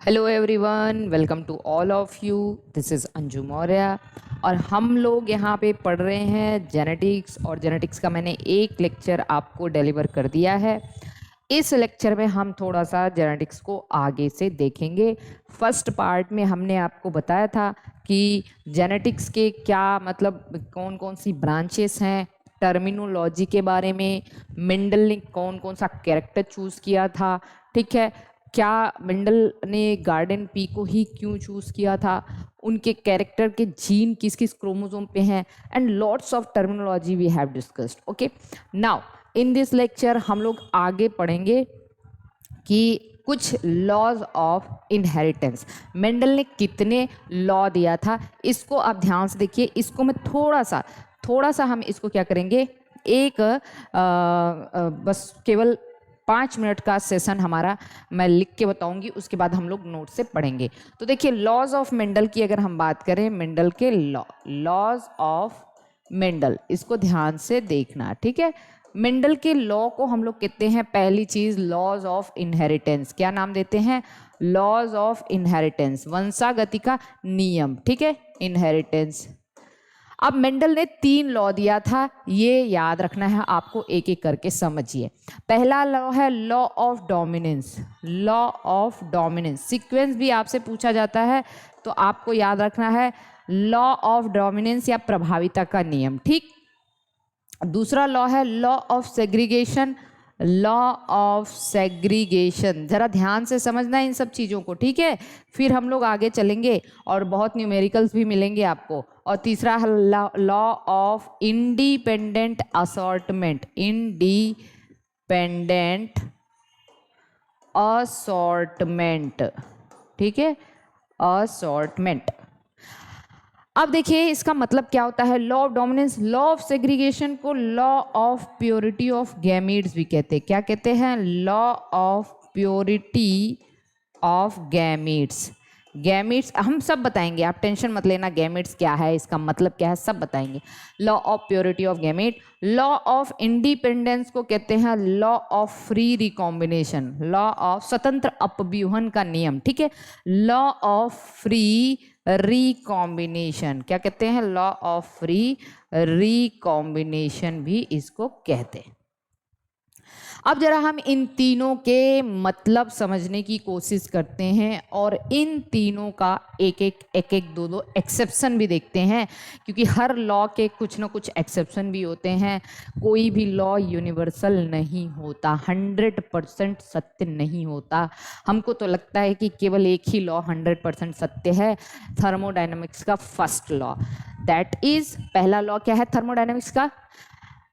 Hello everyone, welcome to all of you. This is Anju Maurya और हम लोग यहाँ पे पढ़ रहे हैं जेनेटिक्स। और जेनेटिक्स का मैंने एक लेक्चर आपको डिलीवर कर दिया है। इस लेक्चर में हम थोड़ा सा जेनेटिक्स को आगे से देखेंगे। फर्स्ट पार्ट में हमने आपको बताया था कि जेनेटिक्स के क्या मतलब कौन कौन सी ब्रांचेस हैं, टर्मिनोलॉजी के बारे में, मेंडल ने कौन कौन सा कैरेक्टर चूज़ किया था, ठीक है, क्या मेंडल ने गार्डन पी को ही क्यों चूज़ किया था, उनके कैरेक्टर के जीन किस किस क्रोमोसोम पे हैं, and lots of terminology we have discussed. Okay, now in this lecture हम लोग आगे पढ़ेंगे कि कुछ लॉज ऑफ इनहेरिटेंस। मेंडल ने कितने लॉ दिया था, इसको आप ध्यान से देखिए। इसको मैं थोड़ा सा हम इसको क्या करेंगे, एक बस केवल 5 मिनट का सेशन हमारा मैं लिख के बताऊंगी, उसके बाद हम लोग नोट से पढ़ेंगे। तो देखिए, लॉज ऑफ मेंडल की अगर हम बात करें, मेंडल के लॉज ऑफ मेंडल, इसको ध्यान से देखना, ठीक है। मेंडल के लॉ को हम लोग कहते हैं, पहली चीज लॉज ऑफ इनहेरिटेंस। क्या नाम देते हैं? लॉज ऑफ इनहेरिटेंस, वंशागति का नियम, ठीक है, इनहेरिटेंस। अब मेंडल ने 3 लॉ दिया था, ये याद रखना है आपको, एक एक करके समझिए। पहला लॉ है law of dominance. Law of dominance sequence भी आपसे पूछा जाता है, तो आपको याद रखना है लॉ ऑफ डोमिनेंस या प्रभाविता का नियम, ठीक। दूसरा लॉ है law of segregation. Law of segregation, जरा ध्यान से समझना इन सब चीज़ों को, ठीक है। फिर हम लोग आगे चलेंगे और बहुत न्यूमेरिकल्स भी मिलेंगे आपको। और तीसरा है law of independent assortment. Independent assortment, ठीक है, असॉर्टमेंट। अब देखिए इसका मतलब क्या होता है। Law of dominance, law of segregation को law of purity of gametes भी कहते हैं। क्या कहते हैं? Law of purity of gametes. Gametes हम सब बताएंगे, आप टेंशन मत लेना, गैमीट्स क्या है, इसका मतलब क्या है, सब बताएंगे। Law of purity of gamete. Law of independence को कहते हैं law of free recombination. Law of स्वतंत्र अपव्यूहन का नियम, ठीक है। लॉ ऑफ फ्री रिकॉम्बिनेशन, क्या कहते हैं? लॉ ऑफ फ्री रिकॉम्बिनेशन भी इसको कहते हैं। अब जरा हम इन तीनों के मतलब समझने की कोशिश करते हैं और इन तीनों का एक एक दो एक्सेप्शन भी देखते हैं, क्योंकि हर लॉ के कुछ ना कुछ एक्सेप्शन भी होते हैं। कोई भी लॉ यूनिवर्सल नहीं होता, 100% सत्य नहीं होता। हमको तो लगता है कि केवल एक ही लॉ 100% सत्य है, थर्मोडायनेमिक्स का फर्स्ट लॉ। दैट इज, पहला लॉ क्या है थर्मोडायनेमिक्स का?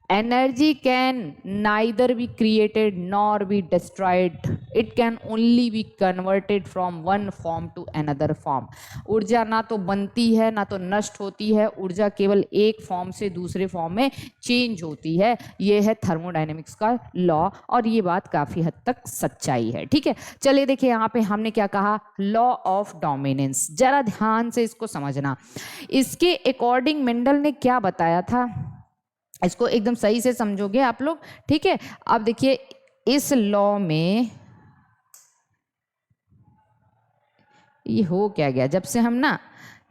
Energy can neither be created nor be destroyed. It can only be converted from one form to another form. ऊर्जा ना तो बनती है ना तो नष्ट होती है, ऊर्जा केवल एक फॉर्म से दूसरे फॉर्म में चेंज होती है। ये है थर्मोडायनेमिक्स का लॉ और ये बात काफ़ी हद तक सच्चाई है, ठीक है। चलिए देखिए, यहाँ पे हमने क्या कहा, लॉ ऑफ डोमिनेंस। जरा ध्यान से इसको समझना। इसके अकॉर्डिंग मेंडल ने क्या बताया था, इसको एकदम सही से समझोगे आप लोग, ठीक है। अब देखिए इस लॉ में ये हो क्या गया, जब से हम ना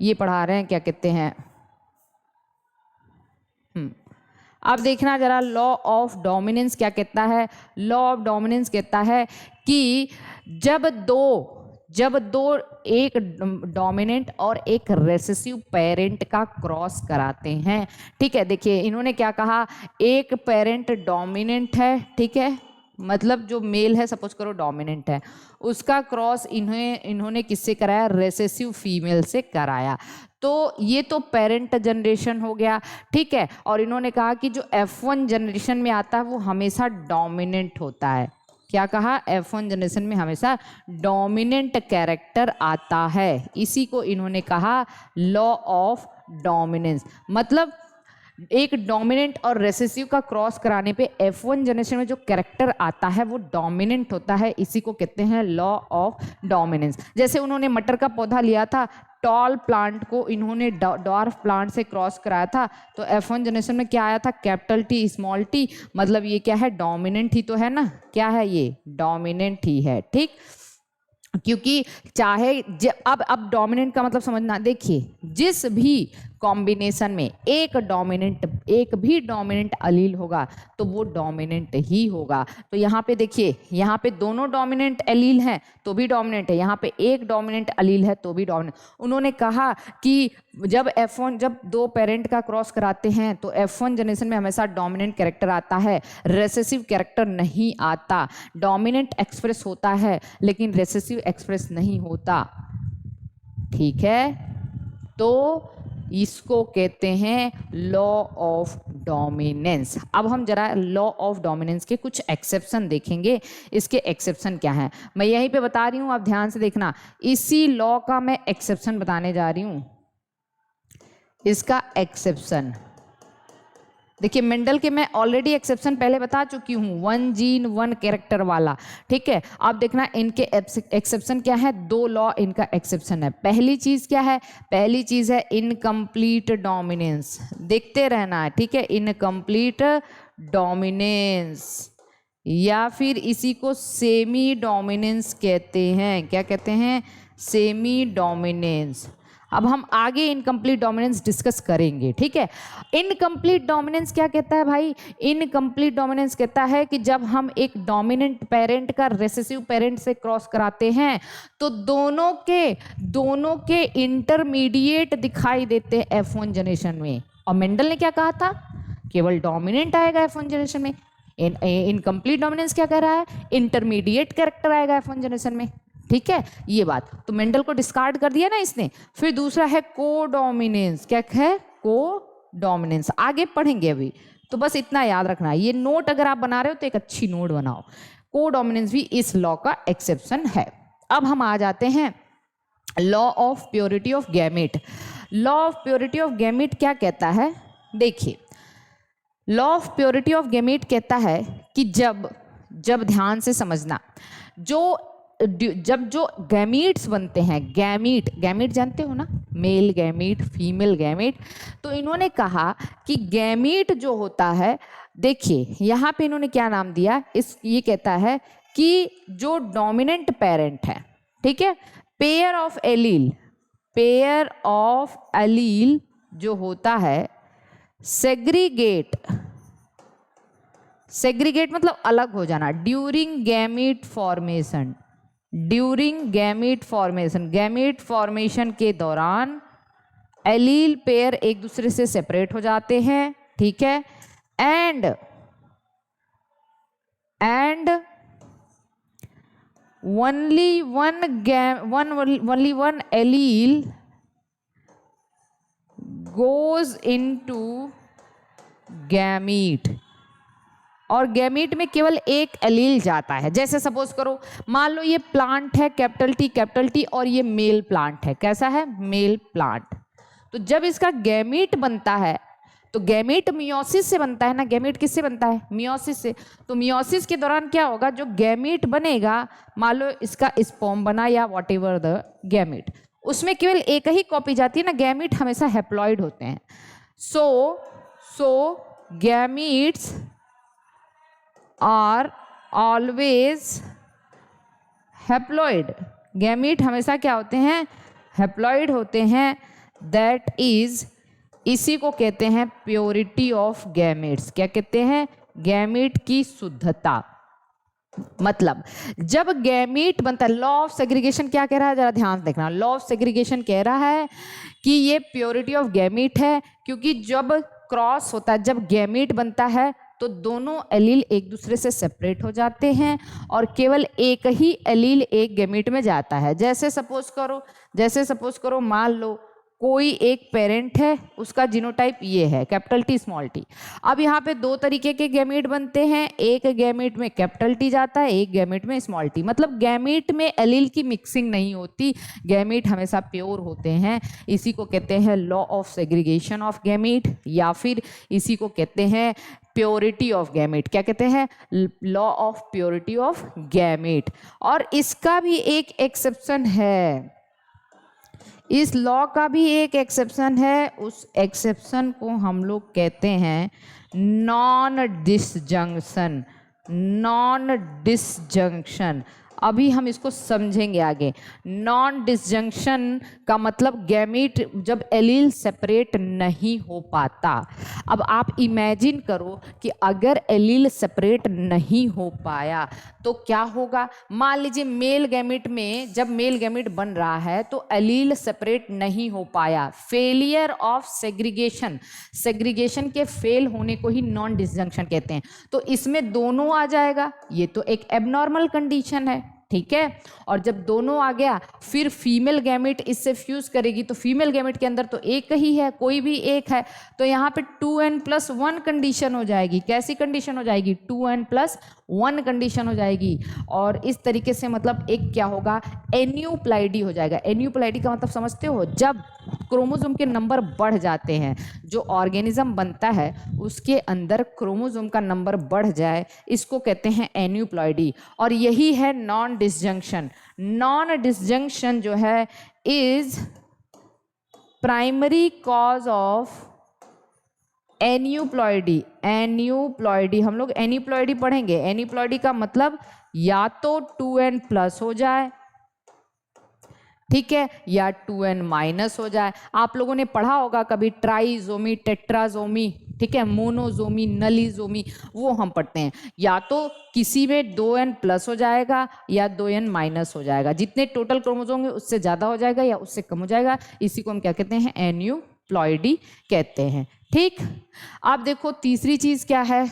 ये पढ़ा रहे हैं, क्या कहते हैं, अब देखना जरा, लॉ ऑफ डोमिनेंस क्या कहता है। लॉ ऑफ डोमिनेंस कहता है कि जब दो एक डोमिनेंट और एक रेसेसिव पेरेंट का क्रॉस कराते हैं, ठीक है। देखिए इन्होंने क्या कहा, एक पेरेंट डोमिनेंट है, ठीक है, मतलब जो मेल है सपोज करो डोमिनेंट है, उसका क्रॉस इन्होंने किससे कराया? रेसेसिव फीमेल से कराया। तो ये तो पेरेंट जनरेशन हो गया, ठीक है। और इन्होंने कहा कि जो F1 जनरेशन में आता है वो हमेशा डोमिनेंट होता है। क्या कहा? F1 जनरेशन में हमेशा डोमिनेंट कैरेक्टर आता है। इसी को इन्होंने कहा लॉ ऑफ डोमिनेंस। मतलब एक डोमिनेंट और रेसेसिव का क्रॉस कराने पे F1 जनरेशन में जो कैरेक्टर आता है वो डोमिनेंट होता है, इसी को कहते हैं लॉ ऑफ डोमिनेंस। जैसे उन्होंने मटर का पौधा लिया था, टॉल प्लांट को इन्होंने डॉर्फ प्लांट से क्रॉस कराया था, तो F1 जनरेशन में क्या आया था? कैपिटल टी स्मॉल टी, मतलब ये क्या है? डोमिनेंट ही तो है ना, क्या है ये? डोमिनेंट ही है, ठीक। क्योंकि चाहे अब डोमिनेंट का मतलब समझना, देखिए जिस भी कॉम्बिनेशन में एक भी डोमिनेंट अलील होगा तो वो डोमिनेंट ही होगा। तो यहाँ पे देखिए, यहाँ पे दोनों डोमिनेंट अलील हैं तो भी डोमिनेंट है, यहाँ पे एक डोमिनेंट अलील है तो भी डोमिनेंट। उन्होंने कहा कि जब दो पेरेंट का क्रॉस कराते हैं तो F1 जनरेशन में हमेशा डोमिनेंट कैरेक्टर आता है, रेसेसिव कैरेक्टर नहीं आता। डोमिनेंट एक्सप्रेस होता है लेकिन रेसेसिव एक्सप्रेस नहीं होता, ठीक है। तो इसको कहते हैं लॉ ऑफ डोमिनेंस। अब हम जरा लॉ ऑफ डोमिनेंस के कुछ एक्सेप्शन देखेंगे। इसके एक्सेप्शन क्या है मैं यहीं पे बता रही हूँ, आप ध्यान से देखना। इसी लॉ का मैं एक्सेप्शन बताने जा रही हूँ। इसका एक्सेप्शन देखिए, मेंडल के मैं ऑलरेडी एक्सेप्शन पहले बता चुकी हूँ, 1 जीन 1 कैरेक्टर वाला, ठीक है। अब देखना इनके एक्सेप्शन क्या है, 2 लॉ इनका एक्सेप्शन है। पहली चीज क्या है, पहली चीज है इनकम्प्लीट डोमिनेंस, देखते रहना है, ठीक है। इनकम्प्लीट डोमिनेंस या फिर इसी को सेमी डोमिनेंस कहते हैं। क्या कहते हैं, सेमी डोमिनेंस। अब हम आगे इनकम्प्लीट डोमिनेंस डिस्कस करेंगे, ठीक है। इनकम्प्लीट डोमिनेंस क्या कहता है भाई, इनकम्प्लीट डोमिनेंस कहता है कि जब हम एक डोमिनेंट पेरेंट का रेसेसिव पेरेंट से क्रॉस कराते हैं तो दोनों के इंटरमीडिएट दिखाई देते हैं F1 जनरेशन में। और मेंडल ने क्या कहा था, केवल डोमिनेंट आएगा F1 जनरेशन में। इनकम्प्लीट डोमिनेंस क्या कह रहा है, इंटरमीडिएट कैरेक्टर आएगा F1 जनरेशन में, ठीक है। ये बात तो मेंडल को डिस्कार्ड कर दिया ना इसने। फिर दूसरा है कोडोमिनेंस। क्या है, कोडोमिनेंस, आगे पढ़ेंगे अभी, तो बस इतना याद रखना। ये नोट अगर आप बना रहे हो तो एक अच्छी नोट बनाओ। कोडोमिनेंस भी इस लॉ का एक्सेप्शन है। अब हम आ जाते हैं law of purity of gamete. Law of purity of gamete क्या कहता है, देखिए law of purity of gamete कहता है कि जब ध्यान से समझना, जब जो गैमीट्स बनते हैं, गैमीट जानते हो ना, मेल गैमीट फीमेल गैमीट, तो इन्होंने कहा कि गैमीट जो होता है, देखिए यहाँ पे इन्होंने क्या नाम दिया, ये कहता है कि जो डोमिनेंट पेरेंट है, ठीक है, पेयर ऑफ एलील जो होता है, सेग्रीगेट मतलब अलग हो जाना, ड्यूरिंग गैमीट फॉर्मेशन के दौरान एलील पेयर एक दूसरे से सेपरेट हो जाते हैं, ठीक है। And only one allele goes into gamete, और गैमीट में केवल एक एलील जाता है। जैसे सपोज करो, मान लो ये प्लांट है कैपिटल टी और ये मेल प्लांट है, कैसा है, मेल प्लांट। तो जब इसका गैमीट बनता है तो गैमीट मियोसिस से बनता है ना, गैमीट किससे बनता है, मियोसिस से। तो मियोसिस के दौरान क्या होगा, जो गैमीट बनेगा, मान लो इसका स्पर्म बना या व्हाटएवर द गैमीट, उसमें केवल एक ही कॉपी जाती है ना, गैमीट हमेशा हैप्लॉइड होते हैं। So gametes are always haploid, gamete हमेशा क्या होते हैं, हैप्लॉइड होते हैं। दैट इज, इसी को कहते हैं प्योरिटी ऑफ गैमेट्स। क्या कहते हैं, गैमीट की शुद्धता। मतलब जब गैमीट बनता है, लॉ ऑफ सेग्रीगेशन क्या कह रहा है, जरा ध्यान देखना। लॉ ऑफ सेग्रीगेशन कह रहा है कि ये प्योरिटी ऑफ गैमीट है, क्योंकि जब क्रॉस होता है, जब गैमीट बनता है तो दोनों एलील एक दूसरे से सेपरेट हो जाते हैं और केवल एक ही एलील एक गैमीट में जाता है। जैसे सपोज करो मान लो कोई एक पेरेंट है, उसका जीनोटाइप ये है, कैपिटल टी स्मॉल टी। अब यहाँ पे 2 तरीके के गैमीट बनते हैं, एक गैमीट में कैपिटल टी जाता है, एक गैमीट में स्मॉल टी। मतलब गैमीट में एलील की मिक्सिंग नहीं होती, गैमीट हमेशा प्योर होते हैं। इसी को कहते हैं law of segregation of gamete, या फिर इसी को कहते हैं प्योरिटी ऑफ गैमेट। क्या कहते हैं, law of purity of gamete. और इसका भी एक एक्सेप्शन है, इस लॉ का भी एक एक्सेप्शन है। उस एक्सेप्शन को हम लोग कहते हैं नॉन डिसजंक्शन। अभी हम इसको समझेंगे आगे। नॉन डिसजंक्शन का मतलब गैमीट जब एलील सेपरेट नहीं हो पाता। अब आप इमेजिन करो कि अगर एलील सेपरेट नहीं हो पाया तो क्या होगा। मान लीजिए मेल गैमीट में जब मेल गैमीट बन रहा है तो एलील सेपरेट नहीं हो पाया, फेलियर ऑफ सेग्रीगेशन, सेग्रीगेशन के फेल होने को ही नॉन डिसजंक्शन कहते हैं। तो इसमें दोनों आ जाएगा, ये तो एक एबनॉर्मल कंडीशन है, ठीक है। और जब दोनों आ गया फिर फीमेल गैमेट इससे फ्यूज करेगी, तो फीमेल गैमेट के अंदर तो एक ही है, कोई भी एक है, तो यहाँ पे 2n+1 कंडीशन हो जाएगी। कैसी कंडीशन हो जाएगी? 2n+1 कंडीशन हो जाएगी। और इस तरीके से मतलब एक क्या होगा, एन्यूप्लाइडी हो जाएगा। एन्यूप्लाइडी का मतलब समझते हो? जब क्रोमोसोम के नंबर बढ़ जाते हैं, जो ऑर्गेनिज्म बनता है उसके अंदर क्रोमोसोम का नंबर बढ़ जाए, इसको कहते हैं एन्यूप्लॉइडी। और यही है नॉन डिसजंक्शन। नॉन डिसजंक्शन जो है is primary cause of aneuploidy. Aneuploidy हम लोग एन्यूप्लॉइडी पढ़ेंगे। एन्यूप्लॉइडी का मतलब या तो 2n+ हो जाए, ठीक है, या 2n- हो जाए। आप लोगों ने पढ़ा होगा कभी ट्राइजोमी, टेट्राजोमी, ठीक है, मोनोजोमी, नलीजोमी, वो हम पढ़ते हैं। या तो किसी में 2n+ हो जाएगा या 2n- हो जाएगा। जितने टोटल क्रोमोसोम होंगे उससे ज़्यादा हो जाएगा या उससे कम हो जाएगा। इसी को हम क्या कहते हैं? एन्यूप्लॉइडी कहते हैं, ठीक। अब देखो तीसरी चीज़ क्या है?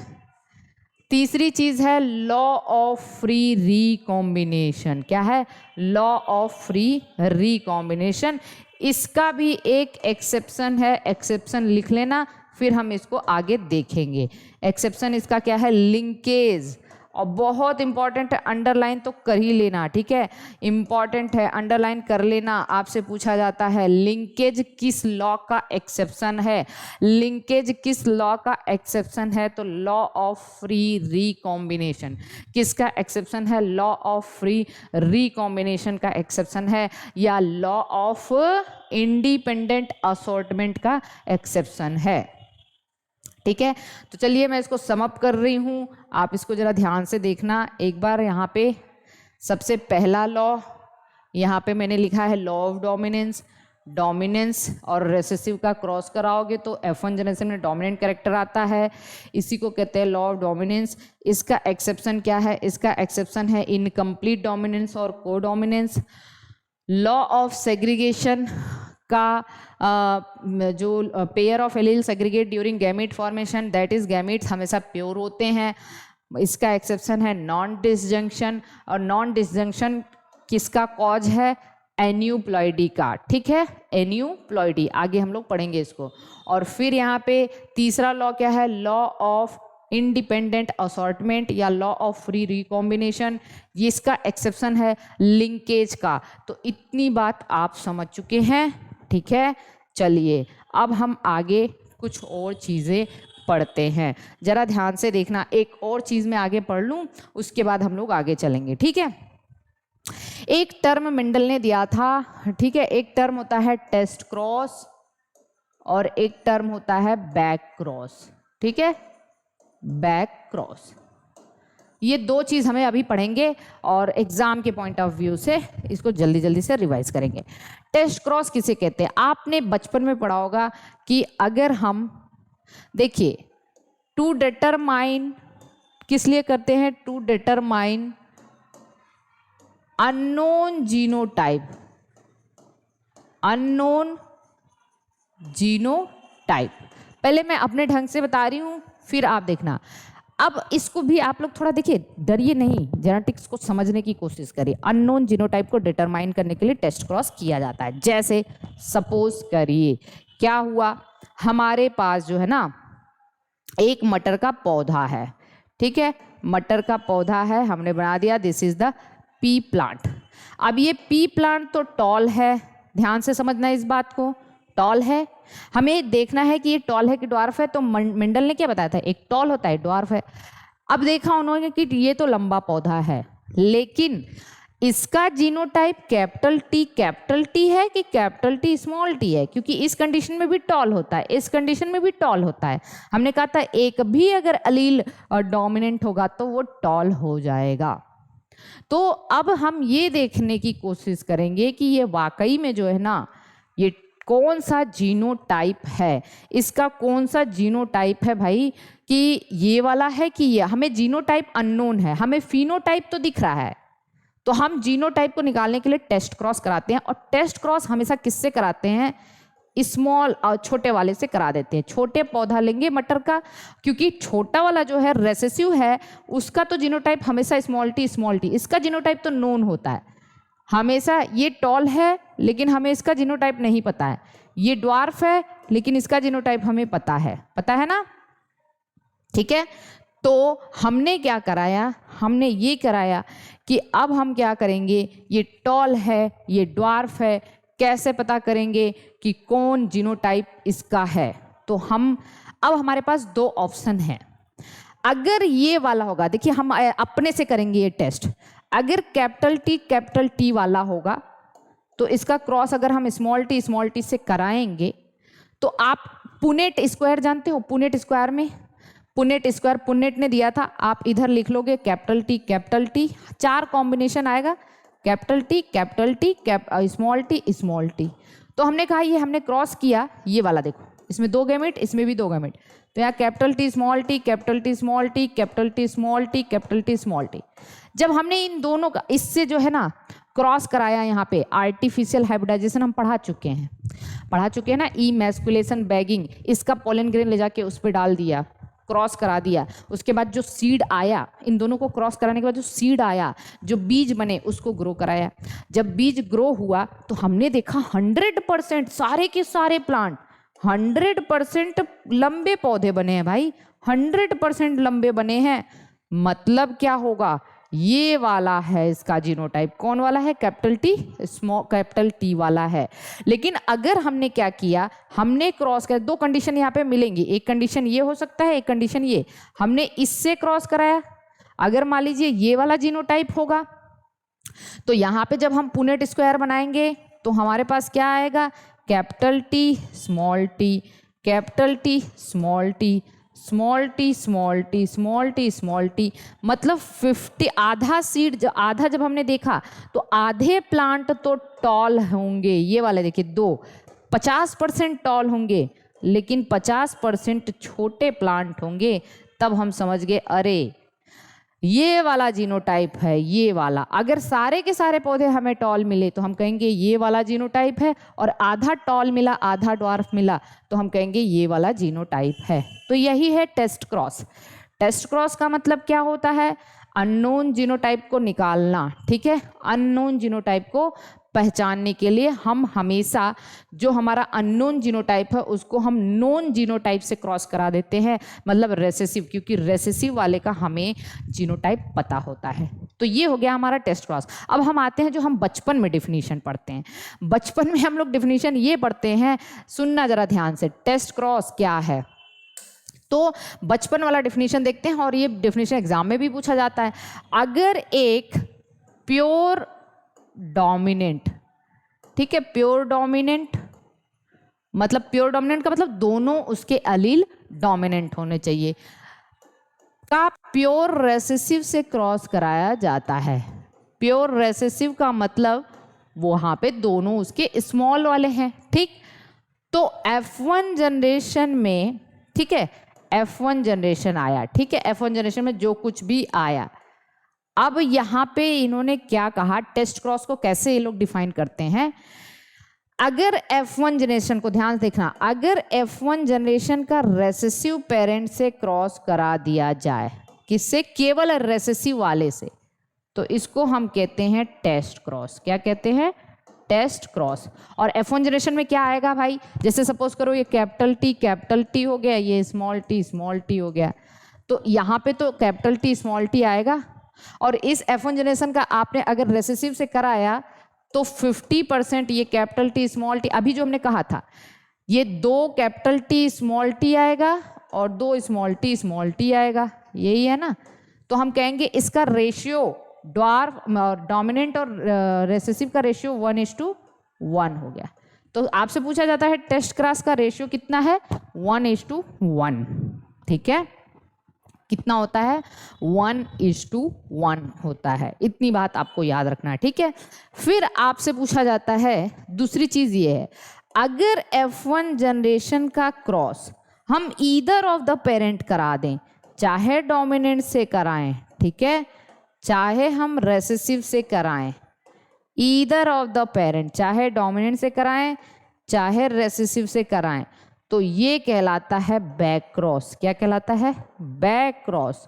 तीसरी चीज है लॉ ऑफ फ्री रिकॉम्बिनेशन। क्या है? Law of free recombination. इसका भी एक एक्सेप्शन है, एक्सेप्शन लिख लेना, फिर हम इसको आगे देखेंगे। एक्सेप्शन इसका क्या है? लिंकेज। और बहुत इंपॉर्टेंट है, अंडरलाइन तो कर ही लेना, ठीक है, इंपॉर्टेंट है, अंडरलाइन कर लेना। आपसे पूछा जाता है लिंकेज किस लॉ का एक्सेप्शन है? लिंकेज किस लॉ का एक्सेप्शन है? तो लॉ ऑफ फ्री रिकॉम्बिनेशन। किसका एक्सेप्शन है? लॉ ऑफ फ्री रिकॉम्बिनेशन का एक्सेप्शन है, या लॉ ऑफ इंडिपेंडेंट असॉर्टमेंट का एक्सेप्शन है, ठीक है। तो चलिए मैं इसको समअप कर रही हूँ, आप इसको जरा ध्यान से देखना एक बार। यहाँ पे सबसे पहला लॉ यहाँ पे मैंने लिखा है लॉ ऑफ डोमिनेंस। डोमिनेंस और रेसेसिव का क्रॉस कराओगे तो F1 जनरेशन में डोमिनेंट कैरेक्टर आता है, इसी को कहते हैं लॉ ऑफ डोमिनेंस। इसका एक्सेप्शन क्या है? इसका एक्सेप्शन है इनकम्प्लीट डोमिनेंस और को डोमिनेंस। लॉ ऑफ सेग्रीगेशन का जो pair of allele segregate during gamete formation, that is gametes हमेशा प्योर होते हैं, इसका एक्सेप्शन है नॉन डिसजंक्शन। और नॉन डिसजंक्शन किसका कॉज है? एन्यूप्लॉइडी का, ठीक है, एन्यूप्लॉइडी। आगे हम लोग पढ़ेंगे इसको। और फिर यहाँ पे तीसरा लॉ क्या है? लॉ ऑफ इंडिपेंडेंट असॉर्टमेंट या लॉ ऑफ फ्री रिकॉम्बिनेशन, इसका एक्सेप्शन है लिंकेज का। तो इतनी बात आप समझ चुके हैं, ठीक है। चलिए अब हम आगे कुछ और चीज़ें पढ़ते हैं, जरा ध्यान से देखना। एक और चीज़ मैं आगे पढ़ लूँ, उसके बाद हम लोग आगे चलेंगे, ठीक है। एक टर्म मेंडल ने दिया था, ठीक है। एक टर्म होता है टेस्ट क्रॉस और एक टर्म होता है बैक क्रॉस, ठीक है, बैक क्रॉस। ये दो चीज़ हमें अभी पढ़ेंगे और एग्जाम के पॉइंट ऑफ व्यू से इसको जल्दी जल्दी से रिवाइज करेंगे। टेस्ट क्रॉस किसे कहते हैं? आपने बचपन में पढ़ा होगा कि अगर हम देखिए टू डिटरमाइन, किस लिए करते हैं? To determine unknown genotype, unknown genotype. पहले मैं अपने ढंग से बता रही हूं, फिर आप देखना। अब इसको भी आप लोग थोड़ा देखिए, डरिए नहीं, जेनेटिक्स को समझने की कोशिश करिए। अननोन जीनोटाइप को डिटरमाइन करने के लिए टेस्ट क्रॉस किया जाता है। जैसे सपोज करिए क्या हुआ, हमारे पास जो है ना एक मटर का पौधा है, ठीक है, मटर का पौधा है, हमने बना दिया this is the P plant. अब ये पी प्लांट तो टॉल है, ध्यान से समझना इस बात को, टॉल है। हमें देखना है कि ये टॉल है कि ड्वार्फ है। तो मेंडल ने क्या बताया था? एक टॉल होता है, ड्वार्फ है। अब देखा उन्होंने कि ये तो लंबा पौधा है, लेकिन इसका जीनोटाइप कैपिटल टी है कि कैपिटल टी स्मॉल टी है, क्योंकि इस कंडीशन में भी टॉल होता है, इस कंडीशन में भी टॉल होता है। हमने कहा था एक भी अगर अलील डोमिनेंट होगा तो वो टॉल हो जाएगा। तो अब हम ये देखने की कोशिश करेंगे कि ये वाकई में जो है ना, ये कौन सा जीनोटाइप है, इसका कौन सा जीनोटाइप है भाई, कि ये वाला है कि ये। हमें जीनोटाइप अननोन है, हमें फिनोटाइप तो दिख रहा है। तो हम जीनोटाइप को निकालने के लिए टेस्ट क्रॉस कराते हैं, और टेस्ट क्रॉस हमेशा किससे कराते हैं, स्मॉल और छोटे वाले से करा देते हैं। छोटे पौधा लेंगे मटर का, क्योंकि छोटा वाला जो है रेसेसिव है, उसका तो जीनोटाइप हमेशा स्मॉल टी, इसका जीनोटाइप तो नोन होता है हमेशा। ये टॉल है लेकिन हमें इसका जीनोटाइप नहीं पता है, ये ड्वार्फ है लेकिन इसका जीनोटाइप हमें पता है ना, ठीक है। तो हमने क्या कराया, हमने ये कराया कि अब हम क्या करेंगे, ये टॉल है, ये ड्वार्फ है, कैसे पता करेंगे कि कौन जीनोटाइप इसका है। तो हम अब हमारे पास दो ऑप्शन हैं। अगर ये वाला होगा, देखिए हम अपने से करेंगे ये टेस्ट, अगर कैपिटल टी वाला होगा तो इसका क्रॉस अगर हम स्मॉल टी से कराएंगे तो आप पुनेट स्क्वायर जानते हो, पुनेट स्क्वायर में पुनेट स्क्वायर पुनेट ने दिया था, आप इधर लिख लोगे कैपिटल टी, 4 कॉम्बिनेशन आएगा, कैपिटल टी स्मॉल टी। तो हमने कहा ये हमने क्रॉस किया, ये वाला देखो, इसमें 2 गैमेट, इसमें भी 2 गैमेट, तो यहाँ capital T small T, capital T small T, capital T small T, capital T small T. जब हमने इन दोनों का इससे जो है ना क्रॉस कराया, यहाँ पे आर्टिफिशियल हाइब्रिडाइजेशन हम पढ़ा चुके हैं ना, इमैस्कुलेशन बैगिंग, इसका पोलन ग्रेन ले जाके उस पर डाल दिया, क्रॉस करा दिया, उसके बाद जो सीड आया, इन दोनों को क्रॉस कराने के बाद जो सीड आया, जो बीज बने उसको ग्रो कराया। जब बीज ग्रो हुआ तो हमने देखा 100% सारे के सारे प्लांट 100% लंबे पौधे बने हैं भाई, 100% लंबे बने हैं। मतलब क्या होगा, ये वाला है इसका जीनोटाइप, कौन वाला है, कैपिटल टी वाला है। लेकिन अगर हमने क्या किया, हमने क्रॉस कर, 2 कंडीशन यहाँ पे मिलेंगी, एक कंडीशन ये हो सकता है, एक कंडीशन ये, हमने इससे क्रॉस कराया, अगर मान लीजिए ये वाला जीनोटाइप होगा तो यहाँ पे जब हम पुनेट स्क्वायर बनाएंगे तो हमारे पास क्या आएगा, capital T small T, capital T small T, small T small T, small T small T, मतलब 50 आधा सीड, आधा जब हमने देखा तो आधे प्लांट तो टॉल होंगे, ये वाले देखिए 2 50% टॉल होंगे, लेकिन 50% छोटे प्लांट होंगे। तब हम समझ गए अरे ये वाला जीनोटाइप है, ये वाला। अगर सारे के सारे पौधे हमें टॉल मिले तो हम कहेंगे ये वाला जीनोटाइप है, और आधा टॉल मिला आधा ड्वार्फ मिला तो हम कहेंगे ये वाला जीनोटाइप है। तो यही है टेस्ट क्रॉस। टेस्ट क्रॉस का मतलब क्या होता है, अननोन जीनोटाइप को निकालना, ठीक है। अननोन जीनोटाइप को पहचानने के लिए हम हमेशा जो हमारा अननोन जीनोटाइप है उसको हम नोन जीनोटाइप से क्रॉस करा देते हैं, मतलब रेसेसिव, क्योंकि रेसेसिव वाले का हमें जीनोटाइप पता होता है। तो ये हो गया हमारा टेस्ट क्रॉस। अब हम आते हैं जो हम बचपन में डिफिनीशन पढ़ते हैं। बचपन में हम लोग डिफिनीशन ये पढ़ते हैं, सुनना जरा ध्यान से, टेस्ट क्रॉस क्या है। तो बचपन वाला डिफिनीशन देखते हैं, और ये डिफिनीशन एग्जाम में भी पूछा जाता है। अगर एक प्योर डोमिनेंट, ठीक है, प्योर डोमिनेंट मतलब, प्योर डोमिनेंट का मतलब दोनों उसके अलील डोमिनेंट होने चाहिए, का प्योर रेसेसिव से क्रॉस कराया जाता है। प्योर रेसेसिव का मतलब वहां पे दोनों उसके स्मॉल वाले हैं, ठीक। तो F1 जनरेशन में, ठीक है, F1 जनरेशन आया, ठीक है, F1 जनरेशन में जो कुछ भी आया। अब यहाँ पे इन्होंने क्या कहा, टेस्ट क्रॉस को कैसे ये लोग डिफाइन करते हैं। अगर F1 जनरेशन को ध्यान से देखना, अगर F1 जनरेशन का रेसेसिव पेरेंट से क्रॉस करा दिया जाए, किससे, केवल रेसेसिव वाले से, तो इसको हम कहते हैं टेस्ट क्रॉस। क्या कहते हैं, टेस्ट क्रॉस। और F1 जनरेशन में क्या आएगा भाई, जैसे सपोज करो ये कैपिटल टी हो गया, ये स्मॉल टी हो गया, तो यहाँ पे तो कैपिटल टी स्मॉल टी आएगा। और इस F1 जनरेशन का आपने अगर रेसेसिव से कराया तो 50% ये कैपिटल टी स्मॉल टी, अभी जो हमने कहा था, ये 2 कैपिटल टी स्मॉल टी आएगा और 2 स्मॉल टी आएगा, यही है ना। तो हम कहेंगे इसका रेशियो, ड्वार्फ डोमिनेंट और रेसेसिव का रेशियो 1:1 हो गया। तो आपसे पूछा जाता है टेस्ट क्रॉस का रेशियो कितना है, 1:1, ठीक है। कितना होता है 1:1 होता है। इतनी बात आपको याद रखना है, ठीक है। फिर आपसे पूछा जाता है दूसरी चीज ये है, अगर F1 जनरेशन का क्रॉस हम ईदर ऑफ द पेरेंट करा दें, चाहे डोमिनेंट से कराएं, ठीक है, चाहे हम रेसेसिव से कराएं, ईदर ऑफ द पेरेंट, चाहे डोमिनेंट से कराएं चाहे रेसेसिव से कराएं, तो ये कहलाता है बैक क्रॉस। क्या कहलाता है? Back cross.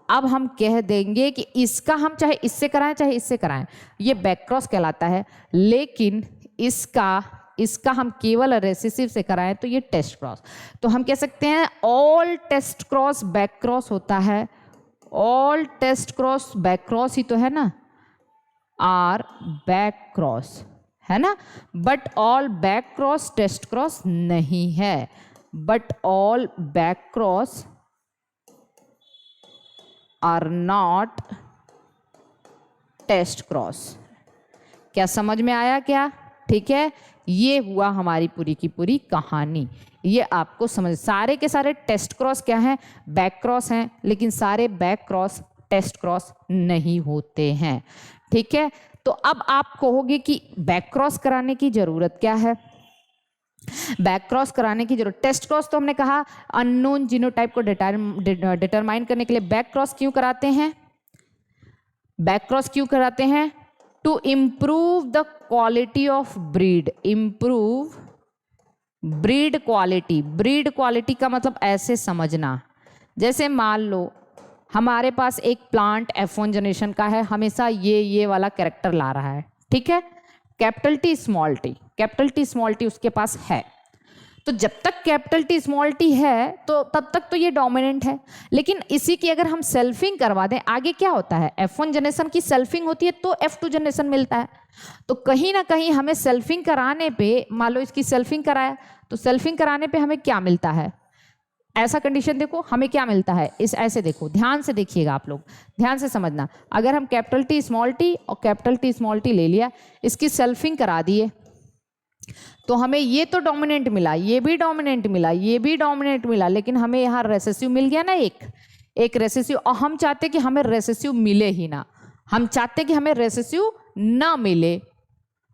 अब हम कह देंगे कि इसका हम चाहे इससे कराएं चाहे इससे कराएं, ये बैक क्रॉस कहलाता है, लेकिन इसका हम केवल रेसेसिव से कराएं तो ये टेस्ट क्रॉस। तो हम कह सकते हैं all test cross back cross होता है। All test cross back cross ही तो है ना, आर बैक क्रॉस, है ना। But all back cross test cross नहीं है। But all back cross are not test cross. क्या समझ में आया क्या? ठीक है, ये हुआ हमारी पूरी की पूरी कहानी। ये आपको समझ, सारे के सारे टेस्ट क्रॉस क्या हैं? बैक क्रॉस हैं, लेकिन सारे बैक क्रॉस टेस्ट क्रॉस नहीं होते हैं, ठीक है। तो अब आप कहोगे कि बैक क्रॉस कराने की जरूरत क्या है? बैक क्रॉस कराने की जरूरत, टेस्ट क्रॉस तो हमने कहा अननोन जीनोटाइप को डिटरमाइन करने के लिए बैक क्रॉस क्यों कराते हैं? बैक क्रॉस क्यों कराते हैं? To improve the quality of breed. Improve breed quality. Breed quality का मतलब ऐसे समझना, जैसे मान लो हमारे पास एक प्लांट F1 जनरेशन का है, हमेशा ये वाला कैरेक्टर ला रहा है, ठीक है, capital T small T, capital T small T उसके पास है। तो जब तक कैपिटल टी स्मॉल टी है तो तब तक तो ये डोमिनेंट है। लेकिन इसी की अगर हम सेल्फिंग करवा दें, आगे क्या होता है? F1 जनरेशन की सेल्फिंग होती है तो F2 जनरेशन मिलता है। तो कहीं ना कहीं हमें सेल्फिंग कराने पे, मान लो इसकी सेल्फिंग कराया, तो सेल्फिंग कराने पे हमें क्या मिलता है? ऐसा कंडीशन देखो हमें क्या मिलता है, इस ऐसे देखो, ध्यान से देखिएगा आप लोग, ध्यान से समझना। अगर हम कैपिटल टी स्मॉल टी और कैपिटल टी स्मॉल टी ले लिया, इसकी सेल्फिंग करा दिए, तो हमें ये तो डोमिनेंट मिला, ये भी डोमिनेंट मिला, ये भी डोमिनेंट मिला, लेकिन हमें यहाँ रेसेसिव मिल गया ना, एक रेसेसिव। और हम चाहते कि हमें रेसेसिव मिले ही ना, हम चाहते कि हमें रेसेसिव ना मिले,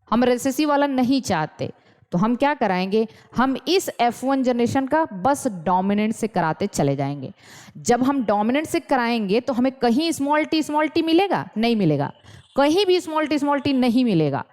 हम रेसेसिव वाला नहीं चाहते। तो हम क्या कराएंगे? हम इस F1 जनरेशन का बस डोमिनेंट से कराते चले जाएंगे। जब हम डोमिनेंट से कराएंगे तो हमें कहीं स्मॉल टी मिलेगा? नहीं मिलेगा। कहीं भी स्मॉल टी नहीं मिलेगा,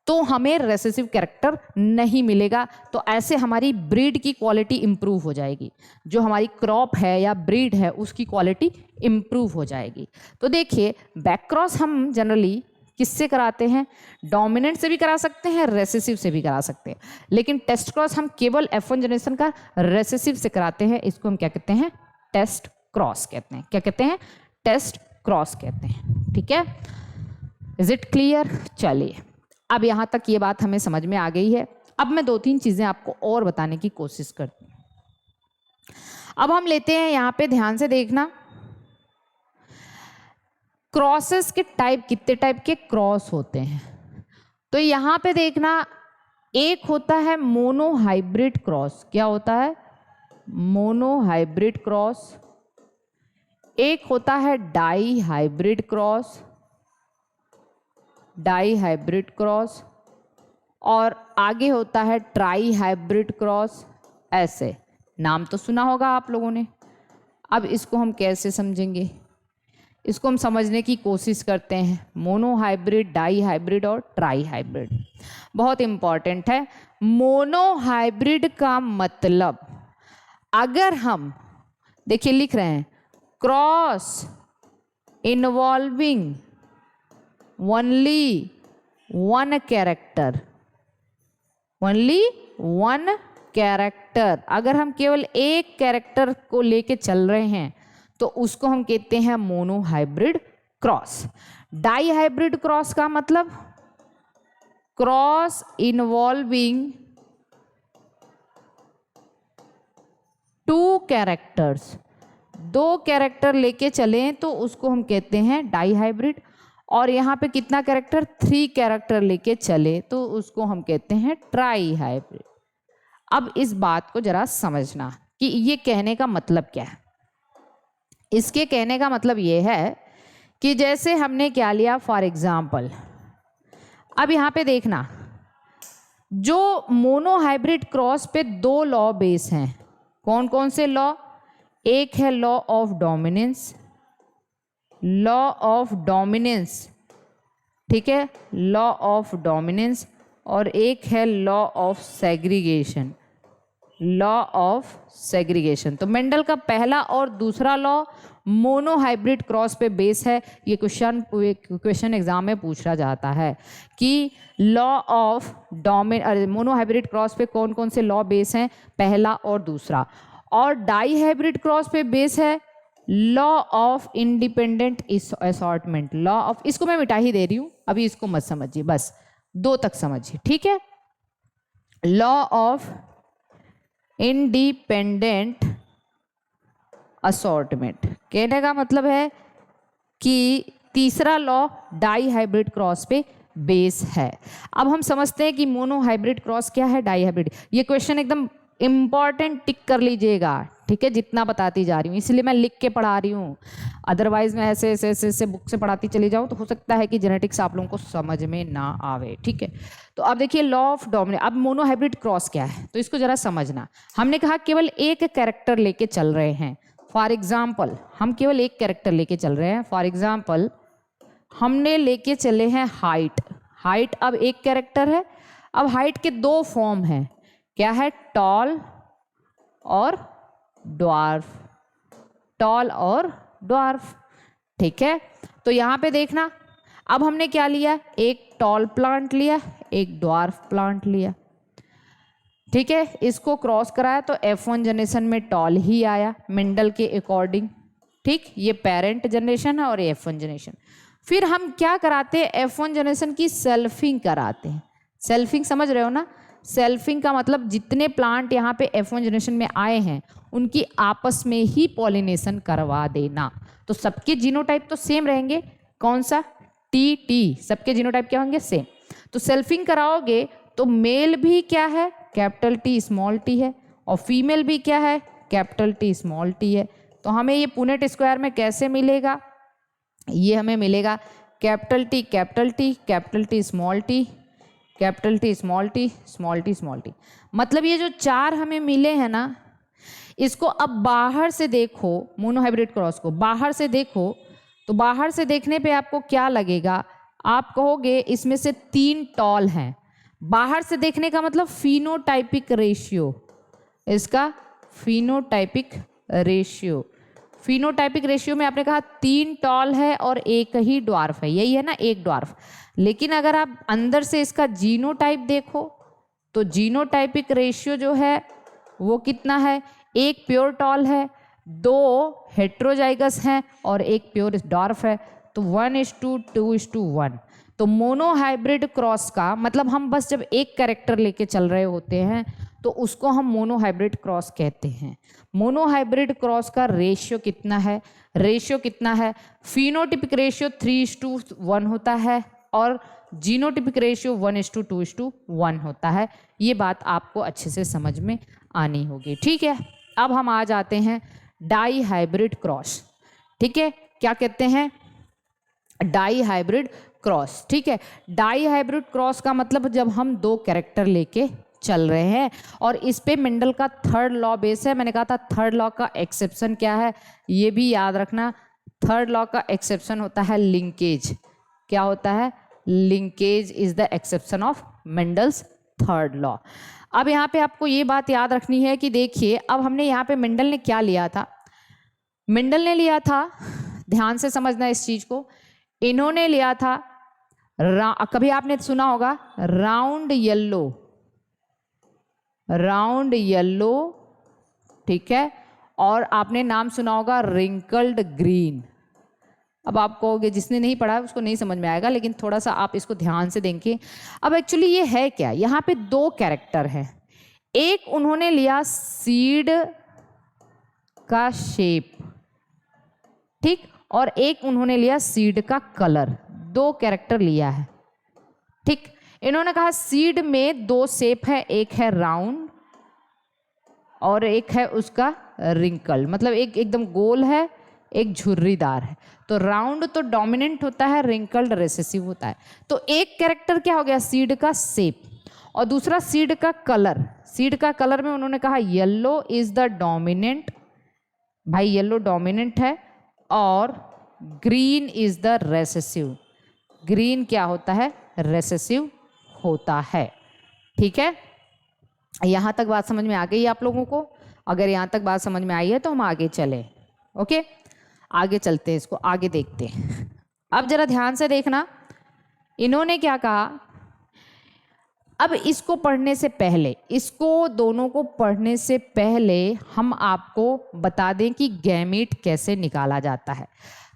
तो हमें रेसेसिव कैरेक्टर नहीं मिलेगा। तो ऐसे हमारी ब्रीड की क्वालिटी इंप्रूव हो जाएगी, जो हमारी क्रॉप है या ब्रीड है उसकी क्वालिटी इंप्रूव हो जाएगी। तो देखिए, बैक क्रॉस हम जनरली किससे कराते हैं? डोमिनेंट से भी करा सकते हैं, रेसेसिव से भी करा सकते हैं, लेकिन टेस्ट क्रॉस हम केवल F1 जनरेशन का रेसेसिव से कराते हैं। इसको हम क्या कहते हैं? टेस्ट क्रॉस कहते हैं। क्या कहते हैं? टेस्ट क्रॉस कहते हैं, ठीक है। Is it clear? चलिए, अब यहाँ तक ये बात हमें समझ में आ गई है। अब मैं 2-3 चीजें आपको और बताने की कोशिश करती हूँ। अब हम लेते हैं, यहाँ पे ध्यान से देखना, क्रॉसेस के टाइप, कितने टाइप के क्रॉस होते हैं। तो यहाँ पे देखना, एक होता है मोनो हाइब्रिड क्रॉस। क्या होता है? Monohybrid cross. एक होता है dihybrid cross, dihybrid cross, और आगे होता है ट्राई हाइब्रिड क्रॉस। ऐसे नाम तो सुना होगा आप लोगों ने। अब इसको हम कैसे समझेंगे? इसको हम समझने की कोशिश करते हैं। मोनो हाइब्रिड, डाई हाइब्रिड और ट्राई हाइब्रिड बहुत इंपॉर्टेंट है। मोनो हाइब्रिड का मतलब, अगर हम देखिए लिख रहे हैं cross involving only one character, only one character, अगर हम केवल एक कैरेक्टर को लेके चल रहे हैं तो उसको हम कहते हैं monohybrid cross. Dihybrid cross का मतलब क्रॉस इन्वॉल्विंग 2 कैरेक्टर्स, 2 कैरेक्टर लेके चलें तो उसको हम कहते हैं डाई हाइब्रिड। और यहाँ पे कितना कैरेक्टर? 3 कैरेक्टर लेके चले तो उसको हम कहते हैं ट्राई हाइब्रिड। अब इस बात को जरा समझना कि ये कहने का मतलब क्या है। इसके कहने का मतलब ये है कि जैसे हमने क्या लिया, फॉर एग्जाम्पल अब यहाँ पे देखना, जो मोनोहाइब्रिड क्रॉस पे 2 लॉ बेस हैं, कौन कौन से लॉ? एक है law of dominance, law of dominance, ठीक है, लॉ ऑफ डोमिनेंस, और एक है law of segregation, law of segregation. तो मेंडल का पहला और दूसरा लॉ मोनोहाइब्रिड क्रॉस पे बेस है। ये क्वेश्चन एग्जाम में पूछा जाता है कि लॉ ऑफ मोनोहाइब्रिड क्रॉस पे कौन कौन से लॉ बेस हैं, पहला और दूसरा। और डाई हाइब्रिड क्रॉस पे बेस है law of independent assortment, law of, इसको मैं मिटा ही दे रही हूं, अभी इसको मत समझिए, बस 2 तक समझिए, ठीक है। लॉ ऑफ इंडिपेंडेंट असॉर्टमेंट कहने का मतलब है कि तीसरा लॉ डाई हाइब्रिड क्रॉस पे बेस है। अब हम समझते हैं कि मोनोहाइब्रिड क्रॉस क्या है, डाई हाइब्रिड। ये क्वेश्चन एकदम इंपॉर्टेंट, टिक कर लीजिएगा, ठीक है, जितना बताती जा रही हूँ, इसलिए मैं लिख के पढ़ा रही हूँ। अदरवाइज मैं ऐसे बुक से पढ़ाती चली जाऊँ तो हो सकता है कि जेनेटिक्स आप लोगों को समझ में ना आवे, ठीक है। तो अब देखिए लॉ ऑफ डोमिनेंस, अब मोनोहाइब्रिड क्रॉस क्या है तो इसको जरा समझना। हमने कहा केवल एक कैरेक्टर लेके चल रहे हैं, फॉर एग्जाम्पल हम केवल एक कैरेक्टर लेके चल रहे हैं। फॉर एग्जाम्पल हमने लेके चले हैं हाइट, हाइट अब एक कैरेक्टर है। अब हाइट के 2 फॉर्म हैं, क्या है, टॉल और ड्वार्फ, टॉल और ड्वार्फ, ठीक है। तो यहाँ पे देखना, अब हमने क्या लिया, एक टॉल प्लांट लिया, एक ड्वार्फ प्लांट लिया, ठीक है। इसको क्रॉस कराया तो F1 जनरेशन में टॉल ही आया मेंडल के अकॉर्डिंग, ठीक। ये पेरेंट जनरेशन है और ये F1 जनरेशन। फिर हम क्या कराते हैं, F1 जनरेशन की सेल्फिंग कराते हैं। सेल्फिंग समझ रहे हो ना, सेल्फिंग का मतलब जितने प्लांट यहाँ पे F1 जनरेशन में आए हैं उनकी आपस में ही पॉलिनेशन करवा देना। तो सबके जीनोटाइप तो सेम रहेंगे, कौन सा, टी, सबके जीनोटाइप क्या होंगे, सेम। तो सेल्फिंग कराओगे तो मेल भी क्या है, कैपिटल टी स्मॉल टी है, और फीमेल भी क्या है, कैपिटल टी स्मॉल टी है। तो हमें ये पुनेट स्क्वायर में कैसे मिलेगा, ये हमें मिलेगा capital T capital T, capital T small T, capital T small T, small T small T. मतलब ये जो 4 हमें मिले हैं ना, इसको अब बाहर से देखो, मोनोहाइब्रिड क्रॉस को बाहर से देखो, तो बाहर से देखने पे आपको क्या लगेगा, आप कहोगे इसमें से 3 टॉल हैं। बाहर से देखने का मतलब फिनोटाइपिक रेशियो, इसका फिनोटाइपिक रेशियो, फिनोटाइपिक रेशियो में आपने कहा 3 टॉल है और एक ही ड्वार्फ है, यही है ना, एक ड्वार्फ। लेकिन अगर आप अंदर से इसका जीनोटाइप देखो तो जीनोटाइपिक रेशियो जो है वो कितना है, एक प्योर टॉल है, 2 हेट्रोजाइगस हैं और एक प्योर ड्वार्फ है, तो 1:2:1। तो मोनोहाइब्रिड क्रॉस का मतलब हम बस जब एक कैरेक्टर लेके चल रहे होते हैं तो उसको हम मोनोहाइब्रिड क्रॉस कहते हैं। मोनोहाइब्रिड क्रॉस का रेशियो कितना है, रेशियो कितना है, फिनोटिपिक रेशियो 3:1 होता है और जीनोटिपिक रेशियो 1:2:1 होता है। ये बात आपको अच्छे से समझ में आनी होगी, ठीक है। अब हम आ जाते हैं डाई हाइब्रिड क्रॉस, ठीक है। क्या कहते हैं, डाई हाइब्रिड क्रॉस, ठीक है। डाई हाइब्रिड क्रॉस का मतलब जब हम 2 कैरेक्टर लेके चल रहे हैं, और इस पे मेंडल का 3rd लॉ बेस है। मैंने कहा था 3rd लॉ का एक्सेप्शन क्या है, ये भी याद रखना। 3rd लॉ का एक्सेप्शन होता है लिंकेज। क्या होता है, linkage is the exception of Mendel's 3rd law. अब यहाँ पे आपको ये बात याद रखनी है कि देखिए अब हमने यहाँ पे मेंडल ने क्या लिया था, मेंडल ने लिया था, ध्यान से समझना इस चीज को, इन्होंने लिया था कभी आपने सुना होगा राउंड येलो, राउंड येलो, ठीक है, और आपने नाम सुना होगा रिंकल्ड ग्रीन। अब आप कहोगे जिसने नहीं पढ़ा उसको नहीं समझ में आएगा, लेकिन थोड़ा सा आप इसको ध्यान से देखें। अब एक्चुअली ये है क्या, यहाँ पे 2 कैरेक्टर हैं, एक उन्होंने लिया सीड का शेप, ठीक, और एक उन्होंने लिया सीड का कलर। 2 कैरेक्टर लिया है, ठीक। इन्होंने कहा सीड में 2 शेप है, एक है राउंड और एक है उसका रिंकल, मतलब एक एकदम गोल है, एक झुर्रीदार है। तो राउंड तो डोमिनेंट होता है, रिंकल्ड रेसेसिव होता है। तो एक कैरेक्टर क्या हो गया, सीड का शेप, और दूसरा सीड का कलर। सीड का कलर में उन्होंने कहा येलो इज द डोमिनेंट, भाई येलो डोमिनेंट है, और green is the recessive. Green क्या होता है, रेसेसिव होता है। ठीक है, यहाँ तक बात समझ में आ गई आप लोगों को? अगर यहाँ तक बात समझ में आई है तो हम आगे चले। ओके, आगे चलते हैं, इसको आगे देखते हैं। अब जरा ध्यान से देखना, इन्होंने क्या कहा। अब इसको पढ़ने से पहले, इसको दोनों को पढ़ने से पहले हम आपको बता दें कि गैमीट कैसे निकाला जाता है।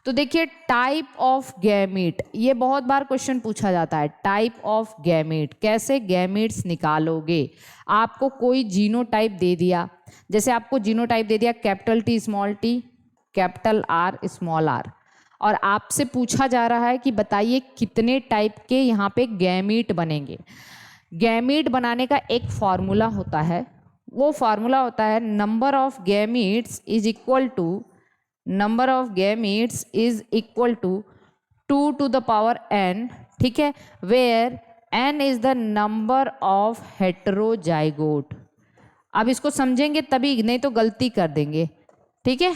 तो देखिए, टाइप ऑफ गैमीट, ये बहुत बार क्वेश्चन पूछा जाता है। टाइप ऑफ गैमीट, कैसे गैमीट्स निकालोगे। आपको कोई जीनोटाइप दे दिया, जैसे आपको जीनोटाइप दे दिया capital T small T, capital R small R, और आपसे पूछा जा रहा है कि बताइए कितने टाइप के यहाँ पे गैमीट बनेंगे। गैमीट बनाने का एक फॉर्मूला होता है, वो फॉर्मूला होता है number of gametes is equal to, number of gametes is equal to 2 to the power n, ठीक है, where n is the number of heterozygote. अब इसको समझेंगे तभी, नहीं तो गलती कर देंगे। ठीक है,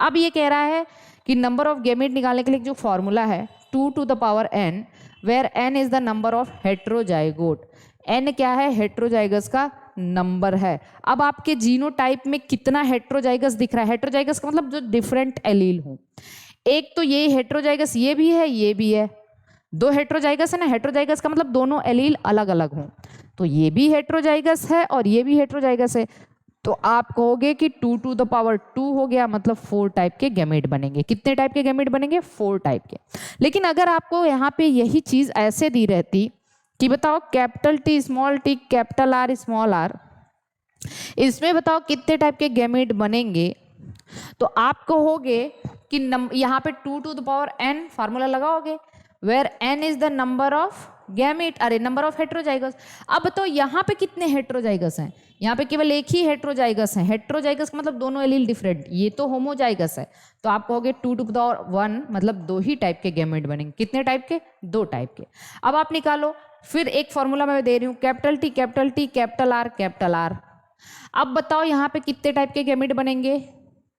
अब ये कह रहा है कि नंबर ऑफ गैमीट निकालने के लिए जो फॉर्मूला है 2 to the power n, where n is the number of heterozygote. n क्या है, हेटेरोजाइगस का नंबर है। अब आपके जीनोटाइप में कितना हेटेरोजाइगस दिख रहा है, हेटेरोजाइगस का मतलब जो डिफरेंट एलील हो। एक तो ये हेटेरोजाइगस, ये भी है, ये भी है, दो हेटेरोजाइगस है ना। हेटेरोजाइगस का मतलब दोनों एलील अलग अलग हों। तो ये भी हेटेरोजाइगस है और ये भी हेटेरोजाइगस है। तो आप कहोगे कि 2 to the power 2 हो गया, मतलब 4 टाइप के गैमेट बनेंगे। कितने टाइप के गैमेट बनेंगे, 4 टाइप के। लेकिन अगर आपको यहाँ पे यही चीज ऐसे दी रहती कि बताओ capital T small T, capital R small R, इसमें बताओ कितने टाइप के गैमेट बनेंगे, तो आप कहोगे कि यहाँ पे 2 to the power n formula लगाओगे, where n is the number of gamete, अरे नंबर ऑफ हेटेरोजाइगस। अब बताओ यहाँ पे कितने हेटेरोजाइगस हैं, यहाँ पे केवल एक ही हेटेरोजाइगस है। हेटेरोजाइगस का मतलब दोनों एलील डिफरेंट, ये तो होमोजाइगस है। तो आप कहोगे 2 to the power 1, मतलब 2 ही टाइप के गैमेट बनेंगे। कितने टाइप के, 2 टाइप के। अब आप निकालो, फिर एक फॉर्मूला मैं दे रही हूँ, capital T capital T capital R capital R. अब बताओ यहाँ पे कितने टाइप के गैमेट बनेंगे,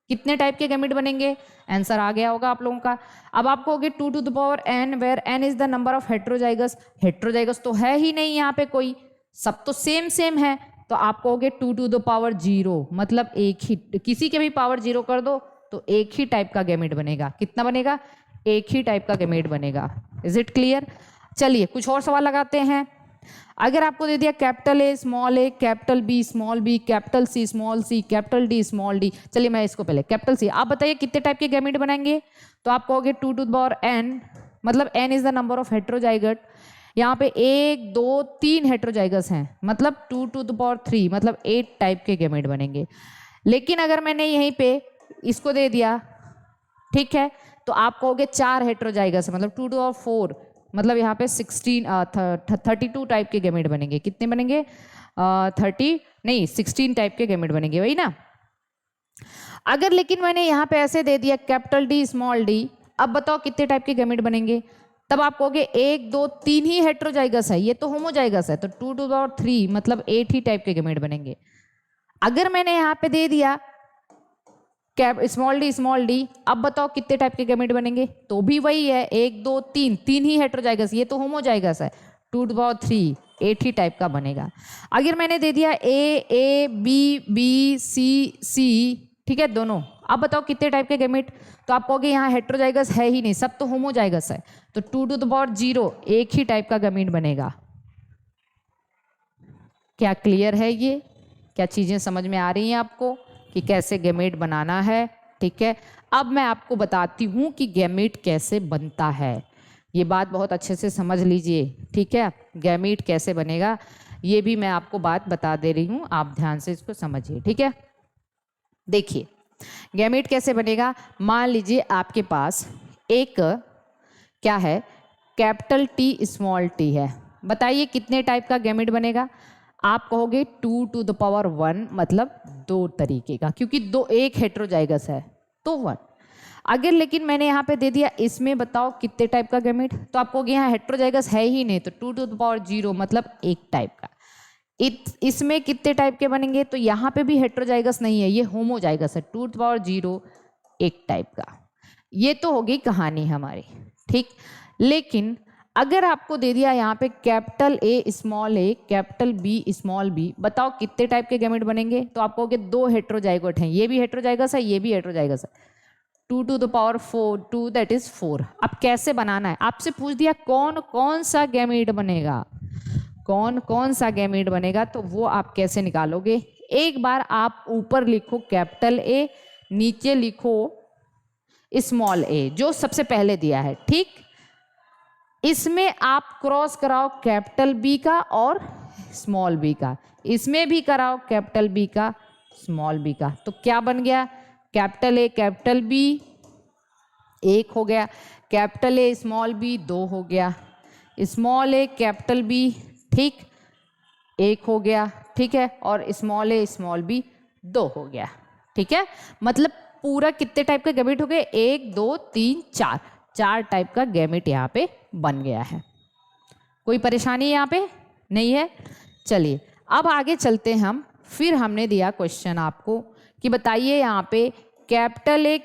कितने टाइप के गैमेट बनेंगे, आंसर आ गया होगा आप लोगों का। अब आपको होगी 2 to the power n, where n is the number of heterozygous. Heterozygous तो है ही नहीं यहाँ पे कोई, सब तो सेम सेम है। तो आप कहोगे 2 to the power 0, मतलब एक ही, किसी के भी पावर 0 कर दो तो एक ही टाइप का गैमेट बनेगा। कितना बनेगा, एक ही टाइप का गैमेट बनेगा। Is it clear? चलिए कुछ और सवाल लगाते हैं। अगर आपको दे दिया capital A small A, capital B small B, capital C small C, capital D small D. चलिए मैं इसको पहले कैपिटल सी, आप बताइए कितने टाइप के गैमेट बनाएंगे। तो आप कहोगे 2 to the power n, मतलब n is the number of heterozygote. यहाँ पे 1 2 3 हेटेरोजाइगस हैं, मतलब 2 to the power 3, मतलब 8 टाइप के गैमेट बनेंगे। लेकिन अगर मैंने यहीं पे इसको दे दिया, ठीक है, तो आप कहोगे 4 हेटेरोजाइगस, मतलब 2 to the power 4, मतलब यहाँ पे 32 टाइप के गैमेट बनेंगे। कितने बनेंगे, 16 टाइप के गैमेट बनेंगे, वही ना। अगर लेकिन मैंने यहाँ पे ऐसे दे दिया कैपिटल डी स्मॉल डी, अब बताओ कितने टाइप के गैमेट बनेंगे। तब आप कहोगे 1 2 3 ही हेटेरोजाइगस है, ये तो होमोजाइगस है, तो 2 to the power 3, मतलब 8 ही टाइप के गैमेट बनेंगे। अगर मैंने यहाँ पे दे दिया कैप स्मॉल डी, अब बताओ कितने टाइप के गैमेट बनेंगे। तो भी वही है, 1 2 3, 3 ही हेटेरोजाइगस, ये तो होमोजाइगस है, 2 to the power 3, 8 he type का बनेगा। अगर मैंने दे दिया ए बी बी सी सी, ठीक है, दोनों, अब बताओ कितने टाइप के गैमेट। तो आप कहोगे यहाँ हेटेरोजाइगस है ही नहीं, सब तो होमोजाइगस है, तो 2 to the power 0, एक ही टाइप का गैमेट बनेगा। क्या क्लियर है ये? क्या चीजें समझ में आ रही हैं आपको कि कैसे गैमेट बनाना है? ठीक है, अब मैं आपको बताती हूँ कि गैमेट कैसे बनता है। ये बात बहुत अच्छे से समझ लीजिए, ठीक है, गैमेट कैसे बनेगा ये भी मैं आपको बात बता दे रही हूँ, आप ध्यान से इसको समझिए, ठीक है। देखिए गैमेट कैसे बनेगा। मान लीजिए आपके पास एक क्या है, कैपिटल टी स्मॉल टी है, बताइए कितने टाइप का गैमेट बनेगा। आप कहोगे 2 to the power 1, मतलब 2 तरीके का, क्योंकि एक हेटेरोजाइगस है तो 1। अगर लेकिन मैंने यहाँ पे दे दिया इसमें बताओ कितने टाइप का गैमेट, तो आपको यहाँ हेट्रोजाइगस है ही नहीं, तो 2 टू द पावर 0 मतलब एक टाइप का। इसमें कितने टाइप के बनेंगे, तो यहाँ पे भी हेट्रोजाइगस नहीं है, ये होमोजाइगस है, 2 टू द पावर 0 एक टाइप का। ये तो हो गई कहानी हमारी, ठीक। लेकिन अगर आपको दे दिया यहाँ पे capital A small A capital B small B, बताओ कितने टाइप के गैमेट बनेंगे, तो आप कहोगे 2 हेट्रोजाइगोट हैं, ये भी हेट्रोजाइगस है, ये भी हेट्रोजाइगस है, 2 to the power 4, 2 that is 4। अब कैसे बनाना है, आपसे पूछ दिया कौन कौन सा गैमेट बनेगा, कौन कौन सा गैमेट बनेगा, तो वो आप कैसे निकालोगे। एक बार आप ऊपर लिखो कैपिटल ए, नीचे लिखो स्मॉल ए, जो सबसे पहले दिया है, ठीक। इसमें आप क्रॉस कराओ कैपिटल बी का और स्मॉल बी का, इसमें भी कराओ कैपिटल बी का स्मॉल बी का, तो क्या बन गया, कैपिटल ए कैपिटल बी 1 हो गया, कैपिटल ए स्मॉल बी 2 हो गया, स्मॉल ए कैपिटल बी, ठीक, 1 हो गया, ठीक है, और स्मॉल ए स्मॉल बी 2 हो गया, ठीक है। मतलब पूरा कितने टाइप के गैमेट हो गए, 1 2 3 4, 4 टाइप का गैमेट यहाँ पे बन गया है। कोई परेशानी यहाँ पे नहीं है। चलिए अब आगे चलते हम, फिर हमने दिया क्वेश्चन आपको कि बताइए यहाँ पे capital A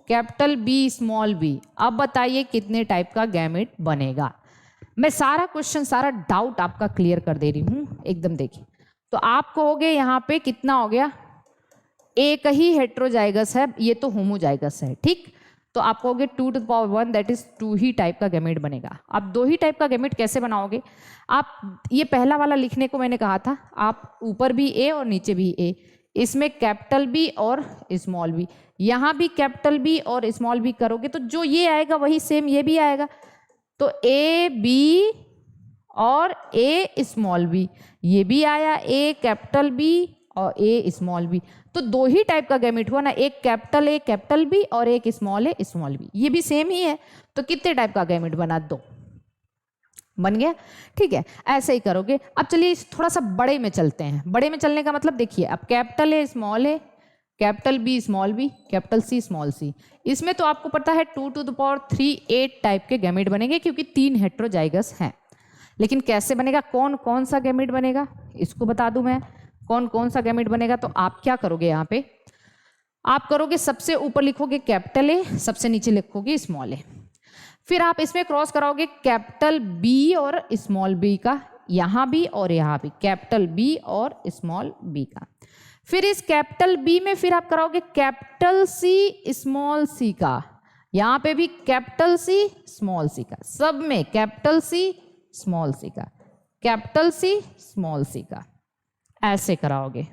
capital B small B, अब बताइए कितने टाइप का गैमेट बनेगा। मैं सारा क्वेश्चन सारा डाउट आपका क्लियर कर दे रही हूँ एकदम, देखिए। तो आप कहोगे यहाँ पे कितना हो गया, एक ही हेट्रोजाइगस है, ये तो होमोजाइगस है, ठीक। तो आप कहोगे 2 to the power 1 that is 2 ही टाइप का गैमेट बनेगा। आप 2 ही टाइप का गैमेट कैसे बनाओगे, आप ये पहला वाला लिखने को मैंने कहा था, आप ऊपर भी ए और नीचे भी ए, इसमें कैपिटल बी और स्मॉल बी, यहाँ भी कैपिटल बी और स्मॉल बी करोगे तो जो ये आएगा वही सेम ये भी आएगा, तो ए बी और ए स्मॉल बी, ये भी आया ए कैपिटल बी और ए स्मॉल बी, तो 2 ही टाइप का गैमेट हुआ ना, एक कैपिटल ए कैपिटल बी और एक स्मॉल ए स्मॉल बी, ये भी सेम ही है, तो कितने टाइप का गैमेट बना, 2 बन गया, ठीक है। ऐसे ही करोगे। अब चलिए थोड़ा सा बड़े में चलते हैं। बड़े में चलने का मतलब देखिए, अब capital A small A capital B small B capital C small C, इसमें तो आपको पता है 2 टू द पावर 3 8 टाइप के गैमेट बनेंगे क्योंकि 3 हेट्रोजाइगस हैं। लेकिन कैसे बनेगा, कौन कौन सा गैमेट बनेगा, इसको बता दूं मैं कौन कौन सा गैमेट बनेगा। तो आप क्या करोगे, यहाँ पे आप करोगे सबसे ऊपर लिखोगे कैपिटल ए, सबसे नीचे लिखोगे स्मॉल ए, फिर आप इसमें क्रॉस कराओगे कैपिटल बी और स्मॉल बी का, यहाँ भी और यहाँ भी कैपिटल बी और स्मॉल बी का, फिर इस कैपिटल बी में फिर आप कराओगे कैपिटल सी स्मॉल सी का, यहाँ पे भी कैपिटल सी स्मॉल सी का, सब में कैपिटल सी स्मॉल सी का, कैपिटल सी स्मॉल सी का, ऐसे कराओगे,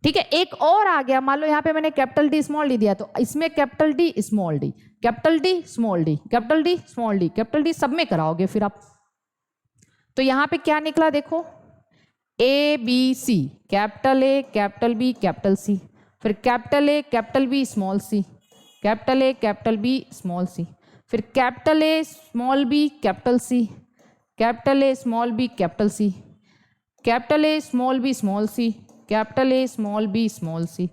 ठीक है। एक और आ गया, मान लो यहाँ पे मैंने कैपिटल डी स्मॉल डी दिया, तो इसमें capital D small D capital D small D capital D small D capital D, सब में कराओगे फिर आप। तो यहाँ पे क्या निकला देखो, A B C, capital A capital B capital C, फिर capital A capital B small C, capital A capital B small C, फिर capital A small B capital C, capital A small B capital C, capital A small B small C, capital A small B small C,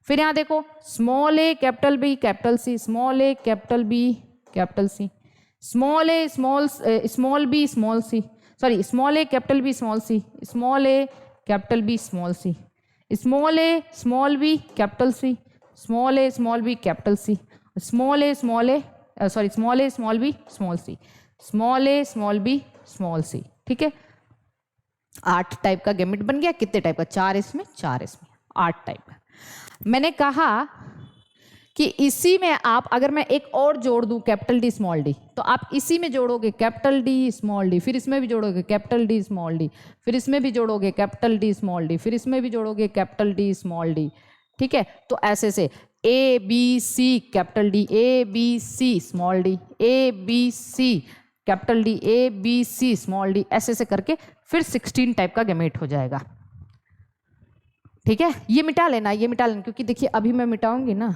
फिर यहाँ देखो small A capital B capital C, small A capital B capital C, small A small B small C, sorry small A capital B small C, small A capital B small C, small A small B capital C, small A small B capital C, small A small A sorry small A small B small C, small A small B small C, ठीक है। 8 type का gamete बन गया। कितने type का, 4 इसमें 4 इसमें, 8 type का। मैंने कहा कि इसी में आप अगर मैं एक और जोड़ दूं कैपिटल डी स्मॉल डी, तो आप इसी में जोड़ोगे कैपिटल डी स्मॉल डी, फिर इसमें भी जोड़ोगे कैपिटल डी स्मॉल डी, फिर इसमें भी जोड़ोगे कैपिटल डी स्मॉल डी, फिर इसमें भी जोड़ोगे कैपिटल डी स्मॉल डी, ठीक है। तो ऐसे से A B C capital D, A B C small D, A B C capital D, A B C small D, ऐसे से करके फिर 16 टाइप का गैमेट हो जाएगा, ठीक है। ये मिटा लेना, ये मिटा लेना, क्योंकि देखिए अभी मैं मिटाऊंगी ना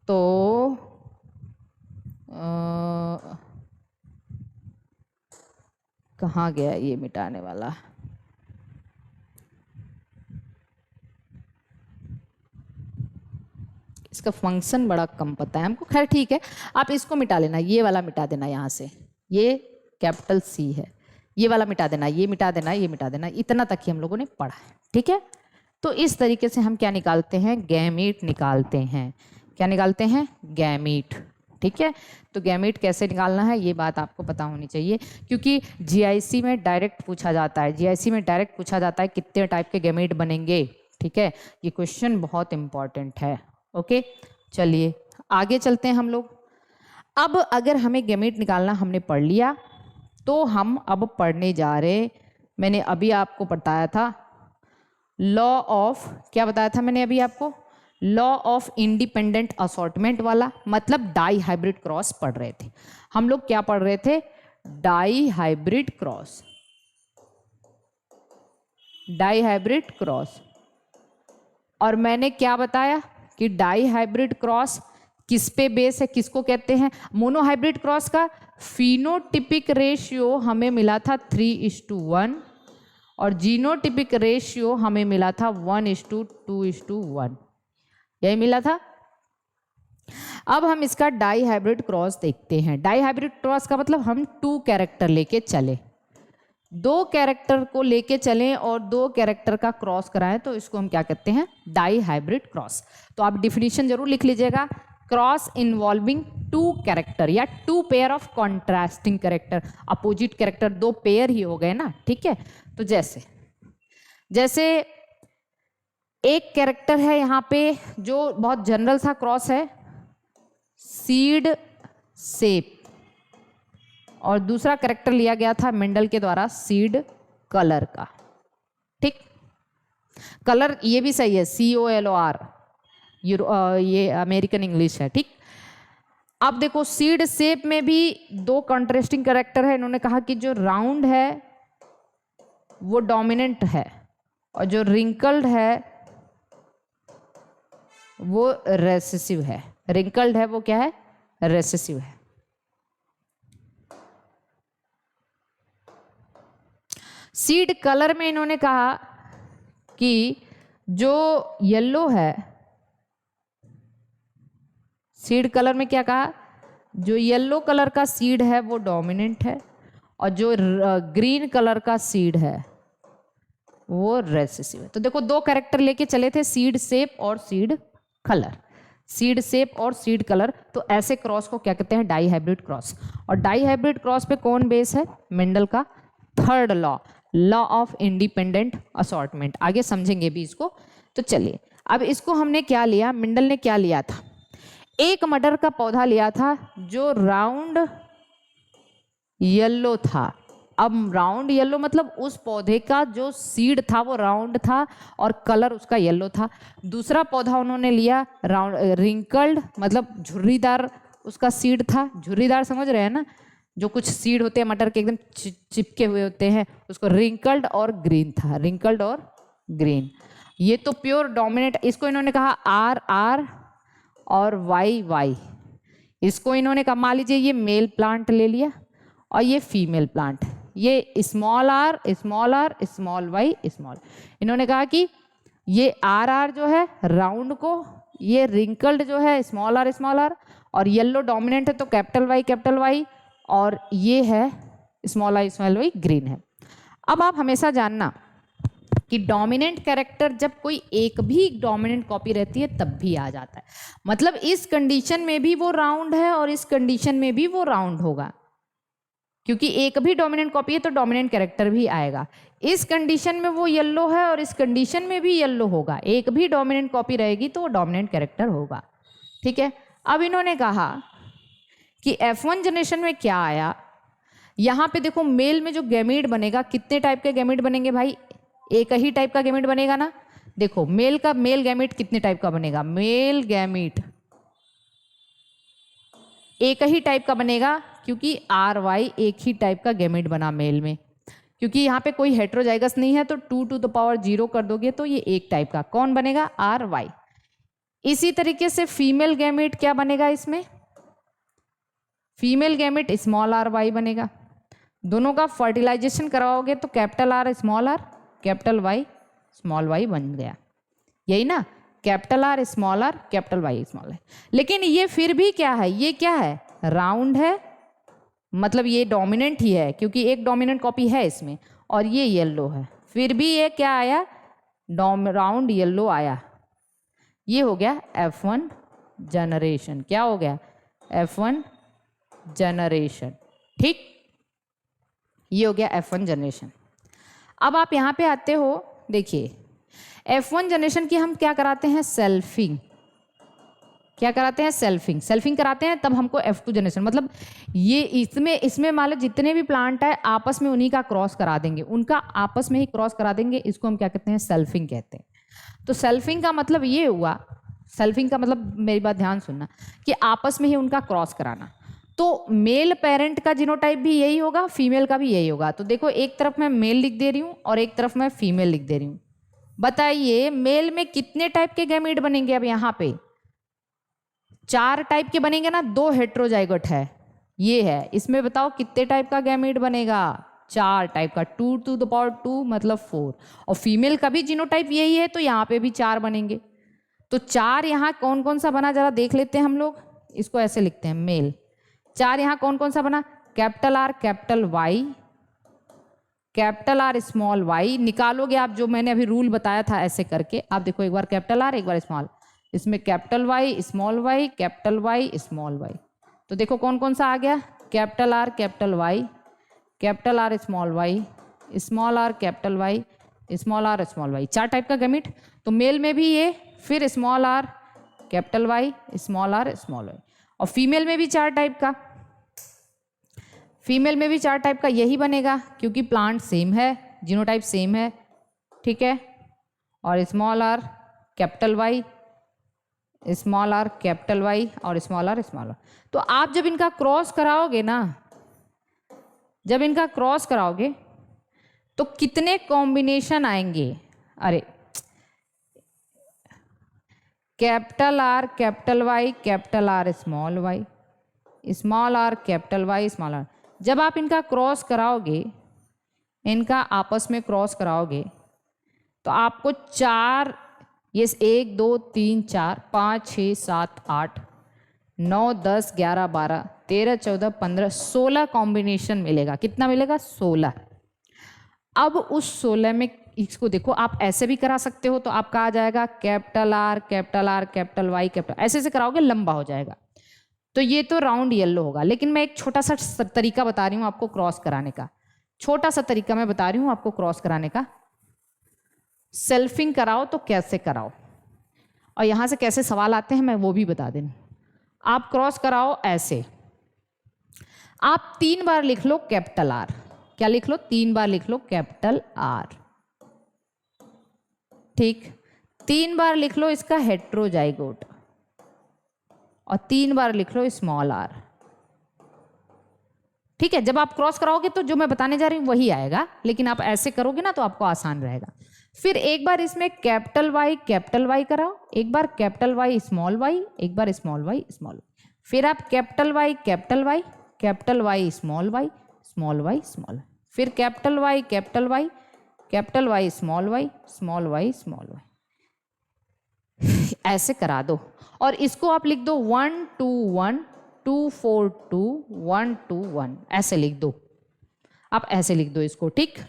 तो कहाँ गया ये मिटाने वाला, इसका फंक्शन बड़ा कम पता है हमको, खैर ठीक है। आप इसको मिटा लेना, ये वाला मिटा देना यहाँ से, ये कैपिटल सी है, ये वाला मिटा देना, ये मिटा देना, ये मिटा देना, इतना तक ही हम लोगों ने पढ़ा है, ठीक है। तो इस तरीके से हम क्या निकालते हैं, गैमीट निकालते हैं। क्या निकालते हैं, गैमीट, ठीक है। तो गैमीट कैसे निकालना है ये बात आपको पता होनी चाहिए, क्योंकि जीआईसी में डायरेक्ट पूछा जाता है, जीआईसी में डायरेक्ट पूछा जाता है कितने टाइप के गैमीट बनेंगे, ठीक है। ये क्वेश्चन बहुत इंपॉर्टेंट है, ओके। चलिए आगे चलते हैं हम लोग। अब अगर हमें गैमीट निकालना हमने पढ़ लिया, तो हम अब पढ़ने जा रहे, मैंने अभी आपको बताया था लॉ ऑफ, क्या बताया था मैंने अभी आपको, लॉ ऑफ इंडिपेंडेंट असॉर्टमेंट वाला, मतलब डाई हाइब्रिड क्रॉस पढ़ रहे थे हम लोग। क्या पढ़ रहे थे, dihybrid cross, dihybrid cross. और मैंने क्या बताया कि डाई हाइब्रिड क्रॉस किस पे बेस है, किसको कहते हैं, मोनोहाइब्रिड क्रॉस का फिनोटिपिक रेशियो हमें मिला था 3:1 और जीनोटिपिक रेशियो हमें मिला था 1:2:1, यही मिला था। अब हम इसका डाई हाइब्रिड क्रॉस देखते हैं। डाई हाइब्रिड क्रॉस का मतलब हम 2 कैरेक्टर लेके चले, 2 कैरेक्टर को लेके चलें और 2 कैरेक्टर का क्रॉस कराएं, तो इसको हम क्या कहते हैं, डाई हाइब्रिड क्रॉस। तो आप डिफिनीशन जरूर लिख लीजिएगा, क्रॉस इन्वॉल्विंग 2 कैरेक्टर या 2 pair of contrasting character, opposite character 2 pair ही हो गए ना, ठीक है। तो जैसे जैसे एक कैरेक्टर है यहाँ पे जो बहुत जनरल सा क्रॉस है, सीड शेप, और दूसरा कैरेक्टर लिया गया था मेंडल के द्वारा सीड कलर का, ठीक। कलर ये भी सही है, COLOR, ये अमेरिकन इंग्लिश है, ठीक। अब देखो सीड शेप में भी 2 कॉन्ट्रास्टिंग कैरेक्टर है। इन्होंने कहा कि जो राउंड है वो डोमिनेंट है और जो रिंकल्ड है वो रेसेसिव है। रिंकल्ड है वो क्या है, रेसेसिव है। सीड कलर में इन्होंने कहा कि जो येलो है, सीड कलर में क्या कहा, जो येलो कलर का सीड है वो डोमिनेंट है और जो ग्रीन कलर का सीड है वो रेसेसिव है। तो देखो 2 कैरेक्टर लेके चले थे, सीड शेप और सीड कलर, सीड शेप और सीड कलर। तो ऐसे क्रॉस को क्या कहते हैं, डाई हाइब्रिड क्रॉस। और डाई हाइब्रिड क्रॉस पे कौन बेस है, मेंडल का 3rd law, law of independent assortment. आगे समझेंगे भी इसको। तो चलिए अब इसको हमने क्या लिया, मेंडल ने क्या लिया था, एक मटर का पौधा लिया था जो राउंड येलो था। अब राउंड येलो मतलब उस पौधे का जो सीड था वो राउंड था और कलर उसका येलो था। दूसरा पौधा उन्होंने लिया राउंड रिंकल्ड, मतलब झुर्रीदार उसका सीड था। झुर्रीदार समझ रहे हैं ना, जो कुछ सीड होते हैं मटर के एकदम चिपके हुए होते हैं, उसको रिंकल्ड और ग्रीन था, रिंकल्ड और ग्रीन। ये तो प्योर डोमिनेट, इसको इन्होंने कहा RR और YY। इसको इन्होंने कहा, मान लीजिए ये मेल प्लांट ले लिया और ये फीमेल प्लांट, ये small r small y small. इन्होंने कहा कि ये RR जो है राउंड को, ये रिंकल्ड जो है स्मॉल r और येलो डोमिनेंट है तो कैपिटल Y और ये है स्मॉल y ग्रीन है। अब आप हमेशा जानना कि डोमिनेंट कैरेक्टर जब कोई एक भी डोमिनेंट कॉपी रहती है तब भी आ जाता है, मतलब इस कंडीशन में भी वो राउंड है और इस कंडीशन में भी वो राउंड होगा, क्योंकि एक भी डोमिनेंट कॉपी है तो डोमिनेंट कैरेक्टर भी आएगा। इस कंडीशन में वो येलो है और इस कंडीशन में भी येलो होगा, एक भी डोमिनेंट कॉपी रहेगी तो वो डोमिनेंट कैरेक्टर होगा, ठीक है। अब इन्होंने कहा कि F1 जनरेशन में क्या आया, यहाँ पे देखो मेल में जो गैमीट बनेगा, कितने टाइप के गैमीट बनेंगे भाई, एक ही टाइप का गैमीट बनेगा ना। देखो मेल का मेल गैमीट कितने टाइप का बनेगा, मेल गैमीट एक ही टाइप का बनेगा, क्योंकि RY एक ही टाइप का गैमीट बना मेल में, क्योंकि यहाँ पे कोई हेट्रोजाइगस नहीं है तो 2⁻0 कर दोगे तो ये एक टाइप का कौन बनेगा, RY। इसी तरीके से फीमेल गैमीट क्या बनेगा, इसमें फीमेल गैमीट स्मॉल RY बनेगा। दोनों का फर्टिलाइजेशन करवाओगे तो capital R small r, capital Y small y बन गया, यही ना। Capital R small R capital Y small है। लेकिन ये फिर भी क्या है, ये क्या है, राउंड है, मतलब ये डोमिनेंट ही है क्योंकि एक डोमिनेंट कॉपी है इसमें, और ये येलो है, फिर भी ये क्या आया, राउंड येलो आया। ये हो गया F1 जनरेशन। क्या हो गया, F1 जनरेशन। ठीक, ये हो गया F1 जनरेशन। अब आप यहाँ पे आते हो, देखिए F1 जनरेशन की हम क्या कराते हैं, सेल्फिंग। क्या कराते हैं, सेल्फिंग। सेल्फिंग कराते हैं तब हमको F2 जनरेशन, मतलब ये इसमें मान लो जितने भी प्लांट है आपस में उन्हीं का क्रॉस करा देंगे, उनका आपस में ही क्रॉस करा देंगे, इसको हम क्या कहते हैं, सेल्फिंग कहते हैं। तो सेल्फिंग का मतलब ये हुआ, सेल्फिंग का मतलब मेरी बात ध्यान सुनना, कि आपस में ही उनका क्रॉस कराना। तो मेल पेरेंट का जीनोटाइप भी यही होगा, फीमेल का भी यही होगा। तो देखो एक तरफ मैं मेल लिख दे रही हूँ और एक तरफ मैं फीमेल लिख दे रही हूँ। बताइए मेल में कितने टाइप के गैमीट बनेंगे, अब यहाँ पे 4 टाइप के बनेंगे ना, 2 हेट्रोजाइगोट है, ये है, इसमें बताओ कितने टाइप का गैमीट बनेगा, 4 टाइप का, 2 to the power 2 मतलब 4। और फीमेल का भी जीनोटाइप यही है तो यहाँ पे भी 4 बनेंगे। तो 4 यहाँ कौन कौन सा बना, जरा देख लेते हैं हम लोग, इसको ऐसे लिखते हैं मेल। 4 यहाँ कौन कौन सा बना, capital R capital Y, capital R small Y. निकालोगे आप जो मैंने अभी रूल बताया था ऐसे करके, आप देखो एक बार कैपिटल आर एक बार स्मॉल, इसमें capital Y small Y capital Y small Y. तो देखो कौन कौन सा आ गया, capital R capital Y, capital R small Y, small R capital Y, small R small Y. 4 type का गैमीट। तो मेल में भी ये, फिर small R capital Y small R small Y. और फीमेल में भी 4 टाइप का, फीमेल में भी 4 टाइप का यही बनेगा क्योंकि प्लांट सेम है, जीनोटाइप सेम है, ठीक है। और small R capital Y, small R capital Y और स्मॉल आर स्मॉल आर। तो आप जब इनका क्रॉस कराओगे ना, जब इनका क्रॉस कराओगे तो कितने कॉम्बिनेशन आएंगे, अरे capital R capital Y capital R small Y, small R capital Y small R. जब आप इनका क्रॉस कराओगे, इनका आपस में क्रॉस कराओगे तो आपको 4, ये 1 2 3 4 5 6 7 8 9 10 11 12 13 14 15 16 कॉम्बिनेशन मिलेगा। कितना मिलेगा, 16। अब उस 16 में इसको देखो, आप ऐसे भी करा सकते हो, तो आपका आ जाएगा capital R capital Y capital, ऐसे से कराओगे लंबा हो जाएगा। तो ये तो राउंड येलो होगा। लेकिन मैं एक छोटा सा तरीका बता रही हूँ आपको क्रॉस कराने का, छोटा सा तरीका मैं बता रही हूँ आपको क्रॉस कराने का। सेल्फिंग कराओ तो कैसे कराओ, और यहाँ से कैसे सवाल आते हैं मैं वो भी बता दूँ। आप क्रॉस कराओ ऐसे, आप 3 बार लिख लो कैपिटल आर। क्या लिख लो, 3 बार लिख लो कैपिटल आर, ठीक। 3 बार लिख लो इसका हेट्रोजाइगोट, और 3 बार लिख लो स्मॉल आर, ठीक है। जब आप क्रॉस कराओगे तो जो मैं बताने जा रही हूँ वही आएगा, लेकिन आप ऐसे करोगे ना तो आपको आसान रहेगा। फिर एक बार इसमें कैपिटल वाई कराओ, एक बार कैपिटल वाई, एक बार स्मॉल वाई स्मॉल, फिर आप capital Y small Y small, फिर कैपिटल वाई स्मॉल वाई, ऐसे करा दो। और इसको आप लिख दो 1 2 1 2 4 2 1 2 1, ऐसे लिख दो, आप ऐसे लिख दो इसको, ठीक।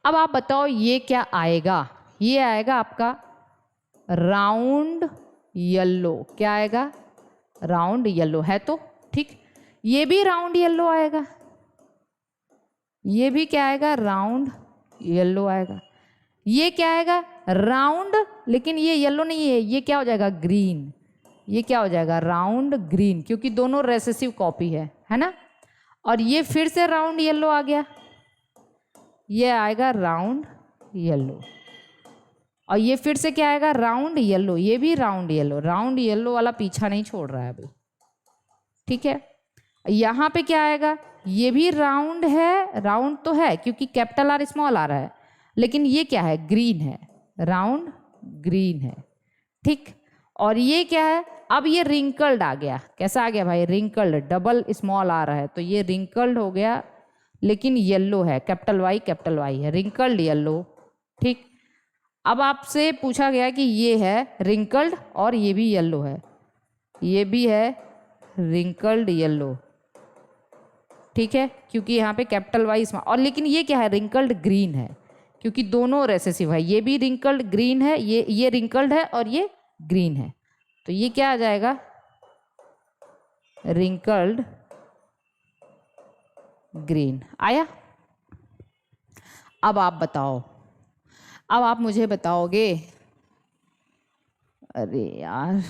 अब आप बताओ ये क्या आएगा, ये आएगा आपका राउंड येलो। क्या आएगा, राउंड येलो है तो ठीक। ये भी राउंड येलो आएगा, ये भी क्या आएगा, राउंड येलो आएगा। ये क्या आएगा, राउंड, लेकिन ये येलो नहीं है, ये क्या हो जाएगा, ग्रीन। ये क्या हो जाएगा, राउंड ग्रीन, क्योंकि दोनों रेसेसिव कॉपी है ना। और ये फिर से राउंड येलो आ गया, ये आएगा राउंड येलो। और ये फिर से क्या आएगा, राउंड येलो, ये भी राउंड येलो वाला पीछा नहीं छोड़ रहा है अभी, ठीक है। यहाँ पे क्या आएगा, ये भी राउंड है, राउंड तो है क्योंकि कैपिटल आर स्मॉल आ रहा है, लेकिन ये क्या है, ग्रीन है, राउंड ग्रीन है, ठीक। और ये क्या है, अब ये रिंकल्ड आ गया। कैसा आ गया भाई, रिंकल्ड, डबल स्मॉल आ रहा है तो ये रिंकल्ड हो गया, लेकिन येलो है, कैपिटल वाई है, रिंकल्ड येलो, ठीक। अब आपसे पूछा गया कि ये है रिंकल्ड और ये भी येलो है, ये भी है रिंकल्ड येलो, ठीक है, क्योंकि यहाँ पे कैपिटल वाई स्मॉल, और लेकिन ये क्या है, रिंकल्ड ग्रीन है, क्योंकि दोनों रेसेसिव है, ये भी रिंकल्ड ग्रीन है, ये रिंकल्ड है और ये ग्रीन है, तो ये क्या आ जाएगा, रिंकल्ड ग्रीन आया। अब आप बताओ, अब आप मुझे बताओगे, अरे यार,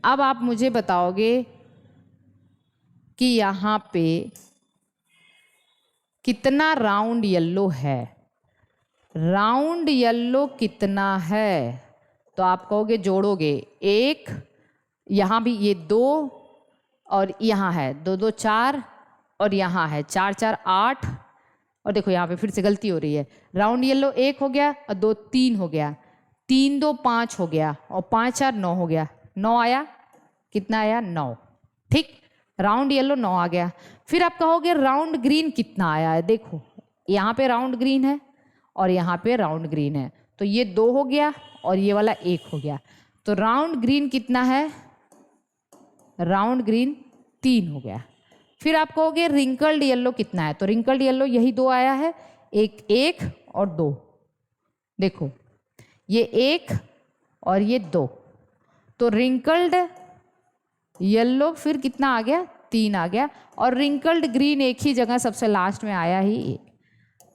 अब आप मुझे बताओगे कि यहाँ पे कितना राउंड येलो है, राउंड येलो कितना है, तो आप कहोगे जोड़ोगे, एक, यहाँ भी ये 2 और यहाँ है 2 2 4 और यहाँ है 4 4 8, और देखो यहाँ पे फिर से गलती हो रही है, राउंड येलो 1 हो गया और 2 3 हो गया, 3 2 5 हो गया और 5 4 9 हो गया, 9 आया, कितना आया 9, ठीक, राउंड येलो 9 आ गया। फिर आप कहोगे राउंड ग्रीन कितना आया है, देखो यहाँ पे राउंड ग्रीन है और यहाँ पे राउंड ग्रीन है, तो ये 2 हो गया और ये वाला 1 हो गया, तो राउंड ग्रीन कितना है, राउंड ग्रीन 3 हो गया। फिर आप कहोगे रिंकल्ड येलो कितना है, तो रिंकल्ड येलो यही 2 आया है, एक 1 और 2, देखो ये 1 और ये 2, तो रिंकल्ड येलो फिर कितना आ गया, 3 आ गया, और रिंकल्ड ग्रीन एक ही जगह सबसे लास्ट में आया ही 1।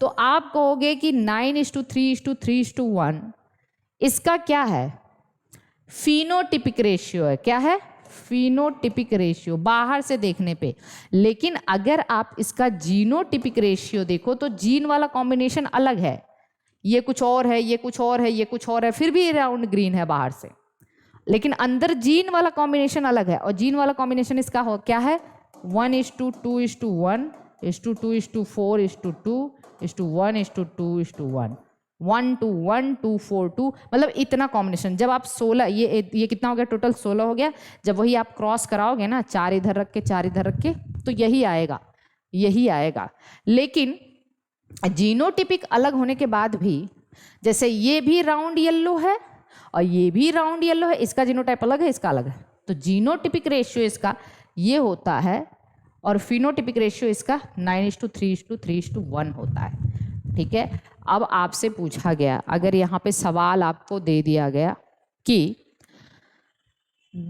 तो आप कहोगे कि 9:3:3:1 इसका क्या है, फिनोटिपिक रेशियो है, क्या है, फिनोटिपिक रेशियो बाहर से देखने पे, लेकिन अगर आप इसका जीनोटिपिक रेशियो देखो तो जीन वाला कॉम्बिनेशन अलग है, ये कुछ और है, ये कुछ और है, ये कुछ और है, फिर भी राउंड ग्रीन है बाहर से, लेकिन अंदर जीन वाला कॉम्बिनेशन अलग है, और जीन वाला कॉम्बिनेशन इसका हो क्या है, 1:2:1:2:4:2:1:1:2:1 1:1:2:4:2, मतलब इतना कॉम्बिनेशन। जब आप 16, ये कितना हो गया, टोटल 16 हो गया, जब वही आप क्रॉस कराओगे ना, 4 इधर रख के 4 इधर रख के, तो यही आएगा, यही आएगा। लेकिन जीनोटिपिक अलग होने के बाद भी, जैसे ये भी राउंड येलो है और ये भी राउंड येलो है, इसका जीनोटाइप अलग है, इसका अलग है, तो जीनोटिपिक रेशियो इसका ये होता है और फिनोटिपिक रेशियो इसका 9:3:3:1 होता है, ठीक है। अब आपसे पूछा गया, अगर यहाँ पे सवाल आपको दे दिया गया कि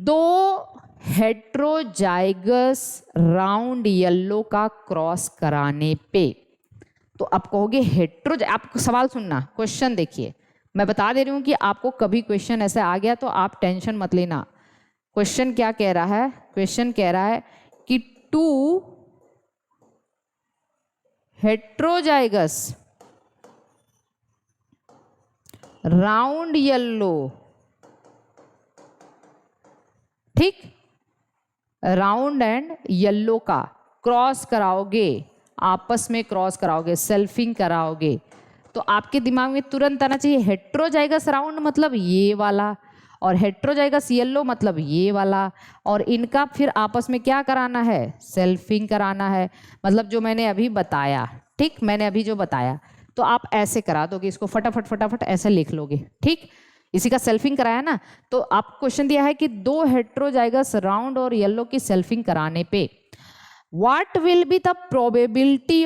2 हेट्रोजाइगस राउंड येलो का क्रॉस कराने पे, तो आप कहोगे आप सवाल सुनना, क्वेश्चन देखिए, मैं बता दे रही हूँ कि आपको कभी क्वेश्चन ऐसे आ गया तो आप टेंशन मत लेना। क्वेश्चन क्या कह रहा है, क्वेश्चन कह रहा है कि 2 हेट्रोजाइगस राउंड येलो, ठीक, राउंड एंड येलो का क्रॉस कराओगे, आपस में क्रॉस कराओगे, सेल्फिंग कराओगे, तो आपके दिमाग में तुरंत आना चाहिए हेट्रोजाइगस राउंड मतलब ये वाला, और हेट्रोजाइगस येलो मतलब ये वाला, और इनका फिर आपस में क्या कराना है, सेल्फिंग कराना है, मतलब जो मैंने अभी बताया, ठीक, मैंने अभी जो बताया, तो आप ऐसे करा दोगे, इसको फटाफट फटाफट ऐसे लिख लोगे, ठीक, इसी का सेल्फिंग कराया ना। तो आप क्वेश्चन दिया है कि 2 हेट्रोजाइगस राउंड और येलो की सेल्फिंग कराने पे what will be the probability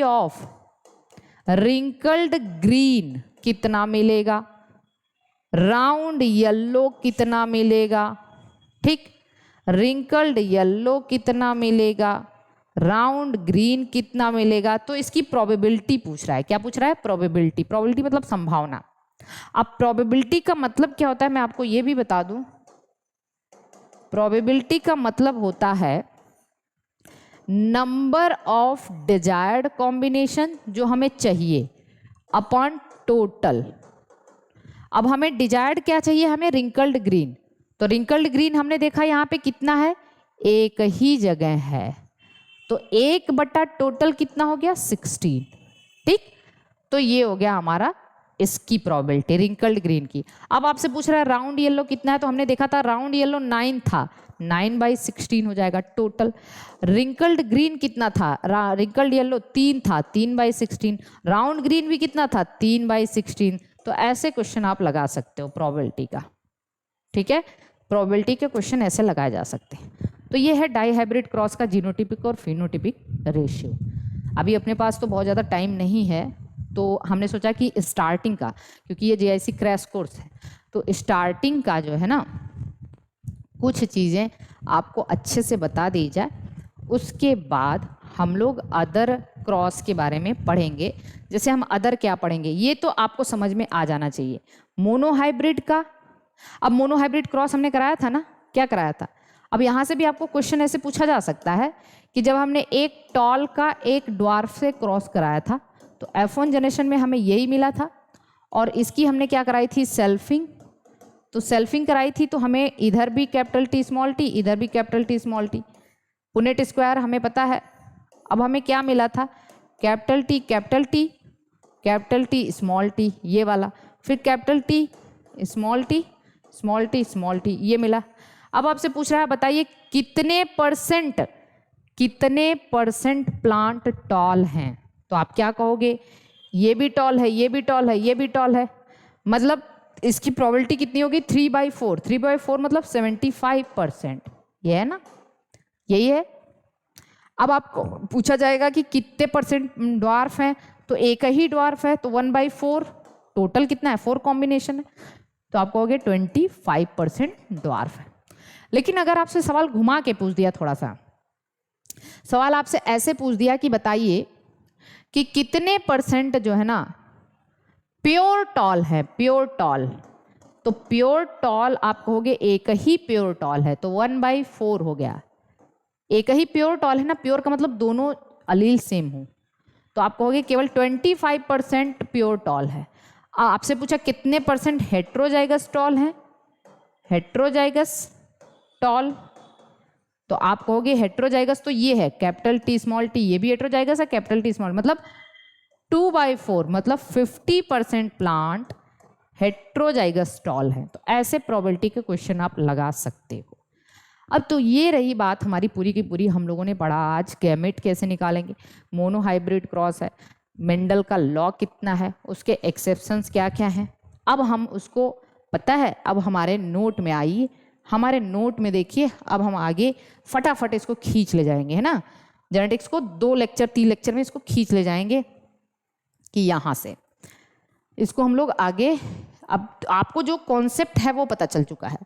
of wrinkled green कितना मिलेगा, राउंड येलो कितना मिलेगा, ठीक, रिंकल्ड येलो कितना मिलेगा, राउंड ग्रीन कितना मिलेगा, तो इसकी प्रोबेबिलिटी पूछ रहा है। क्या पूछ रहा है, प्रोबेबिलिटी, प्रोबेबिलिटी मतलब संभावना। अब प्रोबेबिलिटी का मतलब क्या होता है मैं आपको ये भी बता दूं, प्रोबेबिलिटी का मतलब होता है नंबर ऑफ डिजायर्ड कॉम्बिनेशन जो हमें चाहिए अपॉन टोटल। अब हमें डिजायर्ड क्या चाहिए, हमें रिंकल्ड ग्रीन, तो रिंकल्ड ग्रीन हमने देखा यहाँ पे कितना है, एक ही जगह है, तो 1 बटा टोटल कितना हो गया 16, ठीक, तो ये हो गया हमारा इसकी प्रोबेबिलिटी रिंकल्ड ग्रीन की। अब आपसे पूछ रहा है राउंड येलो कितना है, तो हमने देखा था राउंड येलो 9 था, 9/16 हो जाएगा टोटल। रिंकल्ड ग्रीन कितना था, रिंकल्ड येलो 3 था, 3/16। राउंड ग्रीन भी कितना था, 3/16। तो ऐसे क्वेश्चन आप लगा सकते हो प्रोबेबिलिटी का, ठीक है, प्रोबेबिलिटी के क्वेश्चन ऐसे लगाए जा सकते हैं। तो ये है डाई हाइब्रिड क्रॉस का जीनोटिपिक और फिनोटिपिक रेशियो। अभी अपने पास तो बहुत ज़्यादा टाइम नहीं है, तो हमने सोचा कि स्टार्टिंग का, क्योंकि ये JIC क्रैश कोर्स है, तो स्टार्टिंग का जो है ना कुछ चीज़ें आपको अच्छे से बता दी जाए, उसके बाद हम लोग अदर क्रॉस के बारे में पढ़ेंगे। जैसे हम अदर क्या पढ़ेंगे, ये तो आपको समझ में आ जाना चाहिए। मोनोहाइब्रिड का, अब मोनोहाइब्रिड क्रॉस हमने कराया था ना, क्या कराया था। अब यहाँ से भी आपको क्वेश्चन ऐसे पूछा जा सकता है कि जब हमने एक टॉल का एक ड्वार्फ से क्रॉस कराया था, तो F1 जनरेशन में हमें यही मिला था, और इसकी हमने क्या कराई थी, सेल्फिंग। तो सेल्फिंग कराई थी, तो हमें इधर भी कैपिटल T स्मॉल t, इधर भी capital T small t, Punnett square हमें पता है। अब हमें क्या मिला था, capital T capital T, capital T small t, ये वाला, फिर capital T small t small t small t, ये मिला। अब आपसे पूछ रहा है बताइए कितने परसेंट प्लांट टॉल हैं। तो आप क्या कहोगे, ये भी टॉल है, ये भी टॉल है, ये भी टॉल है, मतलब इसकी प्रोबेबिलिटी कितनी होगी, 3/4। 3/4 मतलब 75%, ये है ना, यही है। अब आपको पूछा जाएगा कि कितने परसेंट ड्वार्फ हैं, तो एक ही ड्वार्फ है, तो 1/4, टोटल कितना है, 4 कॉम्बिनेशन है, तो आप कहोगे 25% ड्वार्फ है। लेकिन अगर आपसे सवाल घुमा के पूछ दिया, थोड़ा सा सवाल आपसे ऐसे पूछ दिया कि बताइए कि कितने परसेंट जो है ना प्योर टॉल है, प्योर टॉल, तो प्योर टॉल आप कहोगे एक ही प्योर टॉल है, तो 1/4 हो गया। एक ही प्योर टॉल है ना, प्योर का मतलब दोनों अलील सेम हो, तो आप कहोगे केवल 25% प्योर टॉल है। आपसे पूछा कितने परसेंट हेट्रोजाइगस टॉल है, हेट्रोजाइगस टॉल, तो आप कहोगे हेट्रोजाइगस तो ये है कैपिटल T स्मॉल t, ये भी हेट्रोजाइगस है कैपिटल T स्मॉल, मतलब 2/4, मतलब 50% प्लांट हेट्रोजाइगस टॉल है। तो ऐसे प्रोबेबिलिटी के क्वेश्चन आप लगा सकते हो। अब तो ये रही बात हमारी पूरी की पूरी, हम लोगों ने पढ़ा आज गैमेट कैसे निकालेंगे, मोनोहाइब्रिड क्रॉस है, मेंडल का लॉ कितना है, उसके एक्सेप्शंस क्या क्या हैं। अब हम उसको पता है, अब हमारे नोट में आइए, हमारे नोट में देखिए, अब हम आगे फटाफट इसको खींच ले जाएंगे, है ना, जेनेटिक्स को 2 लेक्चर 3 लेक्चर में इसको खींच ले जाएंगे कि यहाँ से इसको हम लोग आगे, अब आपको जो कॉन्सेप्ट है वो पता चल चुका है।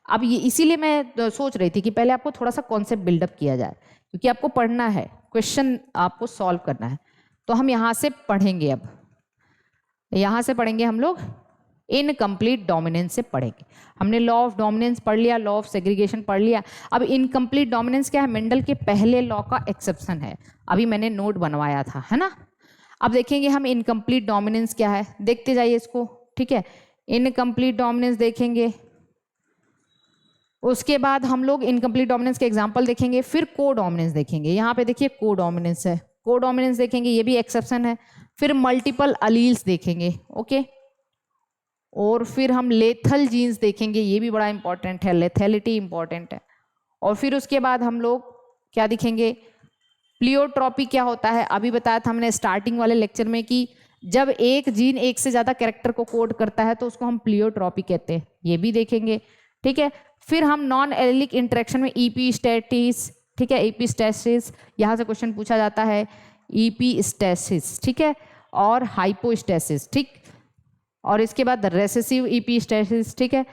अब ये इसीलिए मैं सोच रही थी कि पहले आपको थोड़ा सा कॉन्सेप्ट बिल्डअप किया जाए, क्योंकि आपको पढ़ना है, क्वेश्चन आपको सॉल्व करना है। तो हम यहाँ से पढ़ेंगे, अब यहाँ से पढ़ेंगे हम लोग इनकम्प्लीट डोमिनेंस से पढ़ेंगे। हमने लॉ ऑफ डोमिनेंस पढ़ लिया, लॉ ऑफ सेग्रीगेशन पढ़ लिया। अब इनकम्प्लीट डोमिनेंस क्या है, मेंडल के पहले लॉ का एक्सेप्शन है, अभी मैंने नोट बनवाया था, है ना। अब देखेंगे हम इनकम्प्लीट डोमिनेंस क्या है, देखते जाइए इसको, ठीक है। इनकम्प्लीट डोमिनेंस देखेंगे, उसके बाद हम लोग इनकम्प्लीट डोमिनेंस के एग्जांपल देखेंगे, फिर को डोमिनेंस देखेंगे। यहाँ पे देखिए को डोमिनेंस है, को डोमिनेंस देखेंगे, ये भी एक्सेप्शन है। फिर मल्टीपल अलील्स देखेंगे, ओके, और फिर हम लेथल जीन्स देखेंगे, ये भी बड़ा इंपॉर्टेंट है, लेथेलिटी इंपॉर्टेंट है। और फिर उसके बाद हम लोग क्या दिखेंगे, प्लियोट्रॉपी क्या होता है, अभी बताया था हमने स्टार्टिंग वाले लेक्चर में कि जब एक जीन एक से ज़्यादा कैरेक्टर को कोड करता है तो उसको हम प्लियोट्रॉपी कहते हैं, ये भी देखेंगे, ठीक है। फिर हम नॉन एलिलिक इंटरेक्शन में ईपीस्टेसिस, ठीक है, ईपीस्टेसिस, यहाँ से क्वेश्चन पूछा जाता है, ईपीस्टेसिस, ठीक है, और हाइपोस्टेसिस, ठीक, और इसके बाद रेसेसिव ईपीस्टेसिस, ठीक है।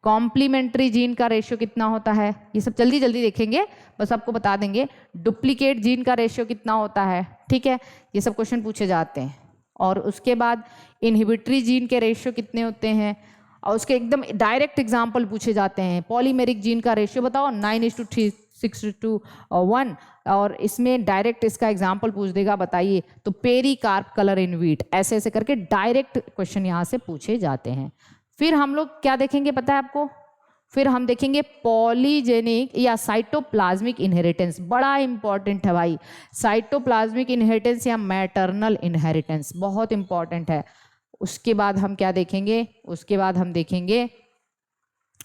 कॉम्प्लीमेंट्री जीन का रेशियो कितना होता है, ये सब जल्दी जल्दी देखेंगे, बस आपको बता देंगे। डुप्लीकेट जीन का रेशियो कितना होता है, ठीक है, ये सब क्वेश्चन पूछे जाते हैं। और उसके बाद इनहिबिटरी जीन के रेशियो कितने होते हैं, और उसके एकदम डायरेक्ट एग्जाम्पल पूछे जाते हैं। पॉलीमेरिक जीन का रेशियो बताओ, 9:3, 6:1, और इसमें डायरेक्ट इसका एग्जाम्पल पूछ देगा, बताइए, तो पेरीकार्प कलर इन वीट, ऐसे ऐसे करके डायरेक्ट क्वेश्चन यहाँ से पूछे जाते हैं। फिर हम लोग क्या देखेंगे पता है आपको, फिर हम देखेंगे पॉलीजेनिक या साइटोप्लाज्मिक इनहेरिटेंस, बड़ा इंपॉर्टेंट है भाई, साइटोप्लाज्मिक इनहेरिटेंस या मैटरनल इनहेरिटेंस बहुत इंपॉर्टेंट है। उसके बाद हम क्या देखेंगे, उसके बाद हम देखेंगे,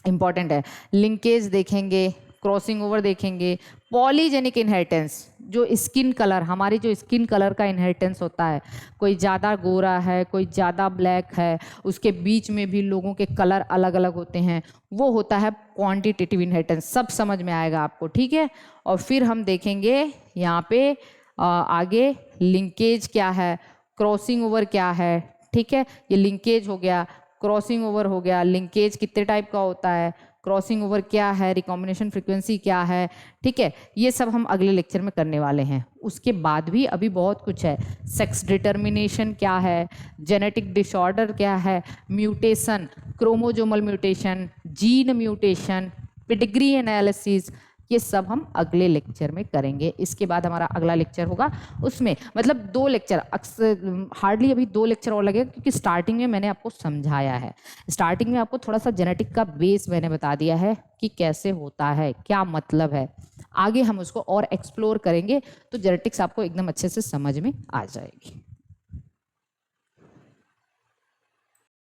इंपॉर्टेंट है, लिंकेज देखेंगे, क्रॉसिंग ओवर देखेंगे। पॉलीजेनिक इनहेरिटेंस, जो स्किन कलर, हमारी जो स्किन कलर का इनहेरिटेंस होता है, कोई ज़्यादा गोरा है, कोई ज़्यादा ब्लैक है, उसके बीच में भी लोगों के कलर अलग अलग होते हैं, वो होता है क्वांटिटेटिव इनहेरिटेंस। सब समझ में आएगा आपको, ठीक है। और फिर हम देखेंगे यहाँ पे आगे लिंकेज क्या है, क्रॉसिंग ओवर क्या है, ठीक है। ये लिंकेज हो गया, क्रॉसिंग ओवर हो गया। लिंकेज कितने टाइप का होता है, क्रॉसिंग ओवर क्या है, रिकॉम्बिनेशन फ्रीक्वेंसी क्या है, ठीक है। ये सब हम अगले लेक्चर में करने वाले हैं। उसके बाद भी अभी बहुत कुछ है। सेक्स डिटर्मिनेशन क्या है, जेनेटिक डिसऑर्डर क्या है, mutation, chromosomal mutation, gene mutation, pedigree analysis, ये सब हम अगले लेक्चर में करेंगे। इसके बाद हमारा अगला लेक्चर होगा, उसमें मतलब 2 लेक्चर, अक्सर हार्डली अभी 2 लेक्चर और लगेगा, क्योंकि स्टार्टिंग में मैंने आपको समझाया है। स्टार्टिंग में आपको थोड़ा सा जेनेटिक का बेस मैंने बता दिया है कि कैसे होता है, क्या मतलब है। आगे हम उसको और एक्सप्लोर करेंगे तो जेनेटिक्स आपको एकदम अच्छे से समझ में आ जाएगी।